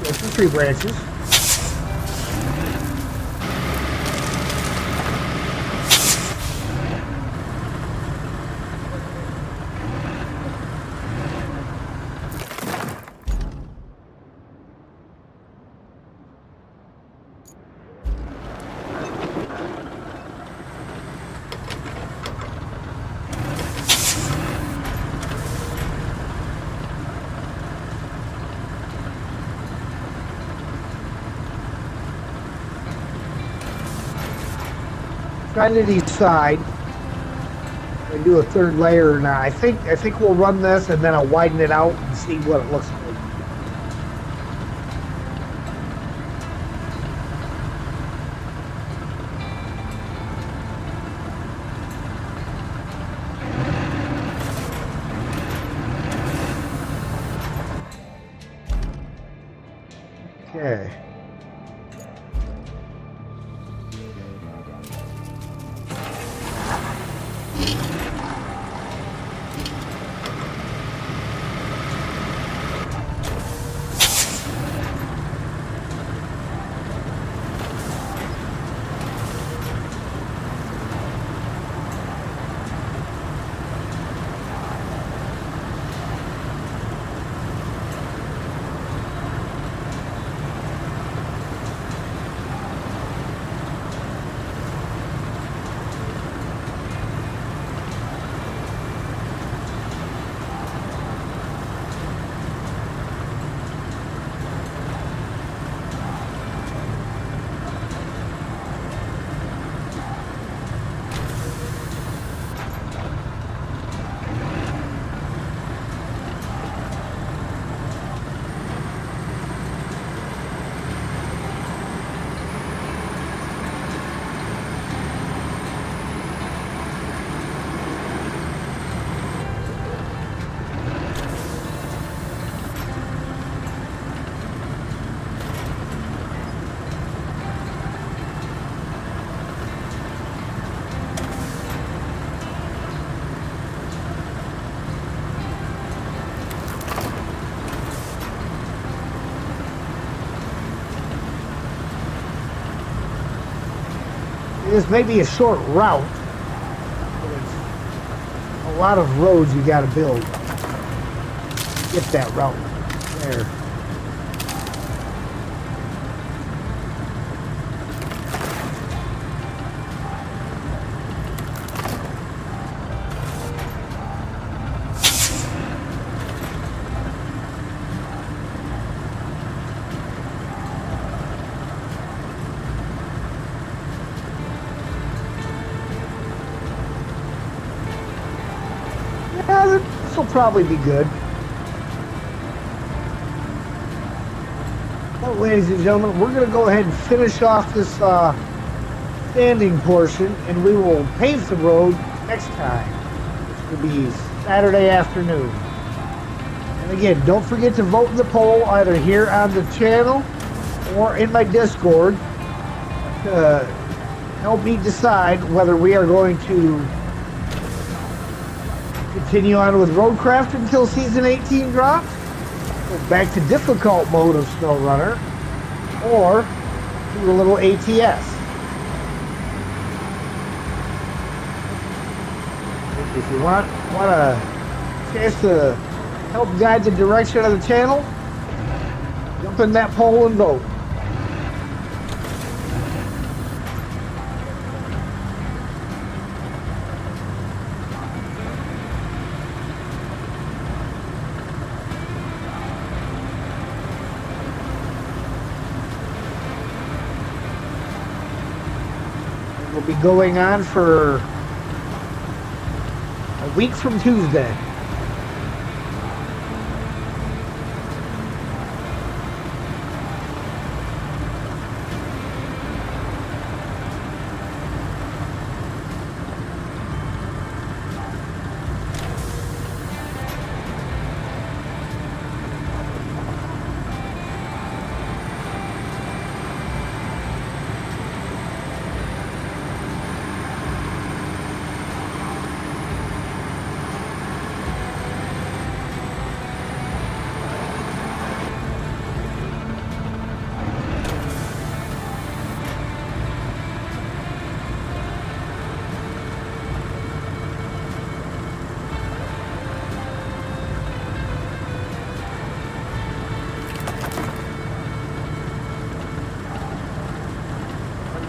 There's some tree branches. Trying to decide I do a third layer or not. I think we'll run this and then I'll widen it out and see what it looks like. Okay. This may be a short route, but it's a lot of roads you got to build to get that route there. Yeah, this will probably be good. Well, ladies and gentlemen, we're going to go ahead and finish off this standing portion, and we will pave the road next time, which will be Saturday afternoon. And again, don't forget to vote in the poll either here on the channel or in my Discord to help me decide whether we are going to continue on with Roadcraft until Season 18 drops, go back to difficult mode of SnowRunner, or do a little ATS. If you want a chance to help guide the direction of the channel, jump in that poll and vote. Will be going on for a week from Tuesday.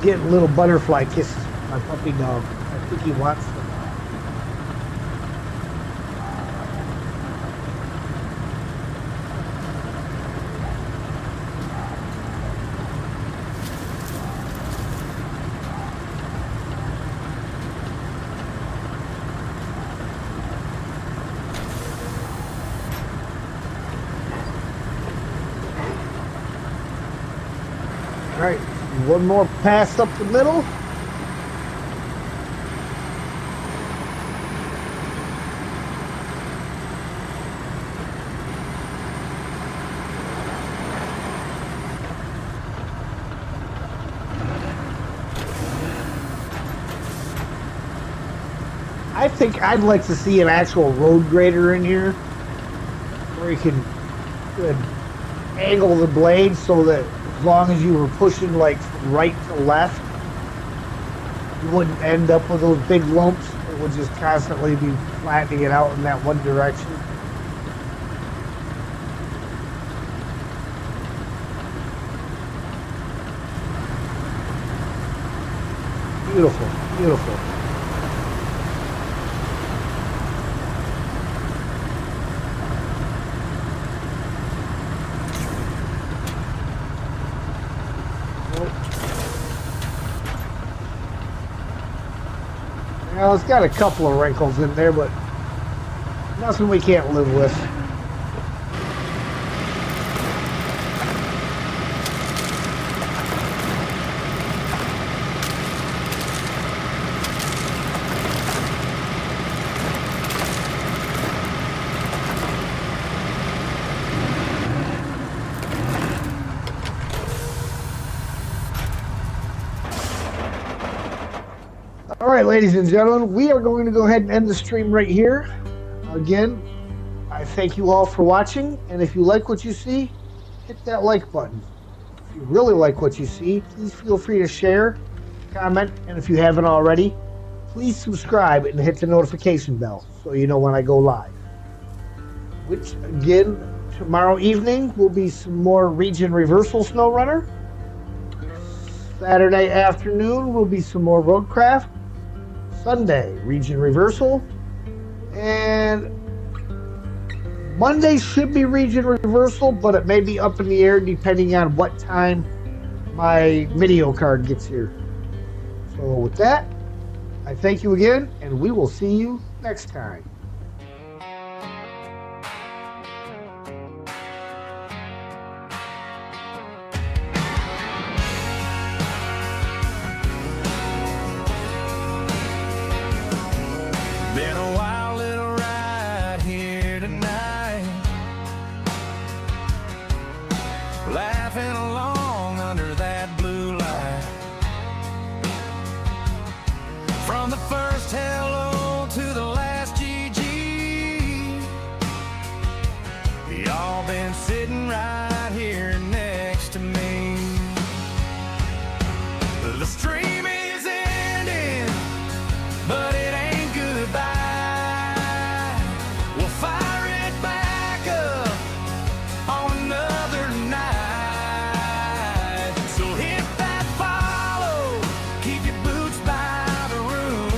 Getting little butterfly kisses from my puppy dog. I think he wants them. right, one more pass up the middle. I think I'd like to see an actual road grader in here where you can angle the blade so that as long as you were pushing like from right to left, you wouldn't end up with those big lumps. It would just constantly be flattening it out in that one direction. Beautiful, beautiful. Well, it's got a couple of wrinkles in there, but nothing we can't live with. All right, ladies and gentlemen, we are going to go ahead and end the stream right here. Again, I thank you all for watching, and if you like what you see, hit that like button. If you really like what you see, please feel free to share, comment, and if you haven't already, please subscribe and hit the notification bell so you know when I go live. Which, again, tomorrow evening will be some more Region Reversal SnowRunner. Saturday afternoon will be some more Roadcraft. Sunday, Region Reversal. And Monday should be Region Reversal, but it may be up in the air depending on what time my video card gets here. So with that, I thank you again, and we will see you next time. Been a wild little ride here tonight, laughing along under that blue light. From the first hello to the last GG, y'all been sitting right here next to me. The stream is ending, but it ain't goodbye. We'll fire it back up on another night. So hit that follow, keep your boots by the room.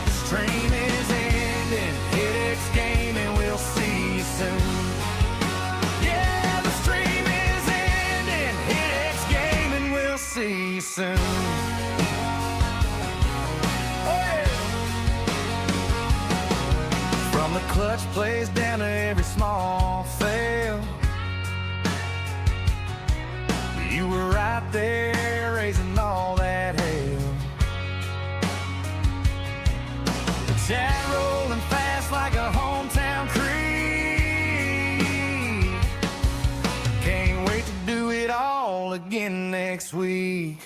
The stream is ending, hit X game and we'll see you soon. Yeah, the stream is ending, hit X game and we'll see you soon. From the clutch plays down to every small fail, you were right there raising all that hell. The chat rolling fast like a hometown creek. Can't wait to do it all again next week.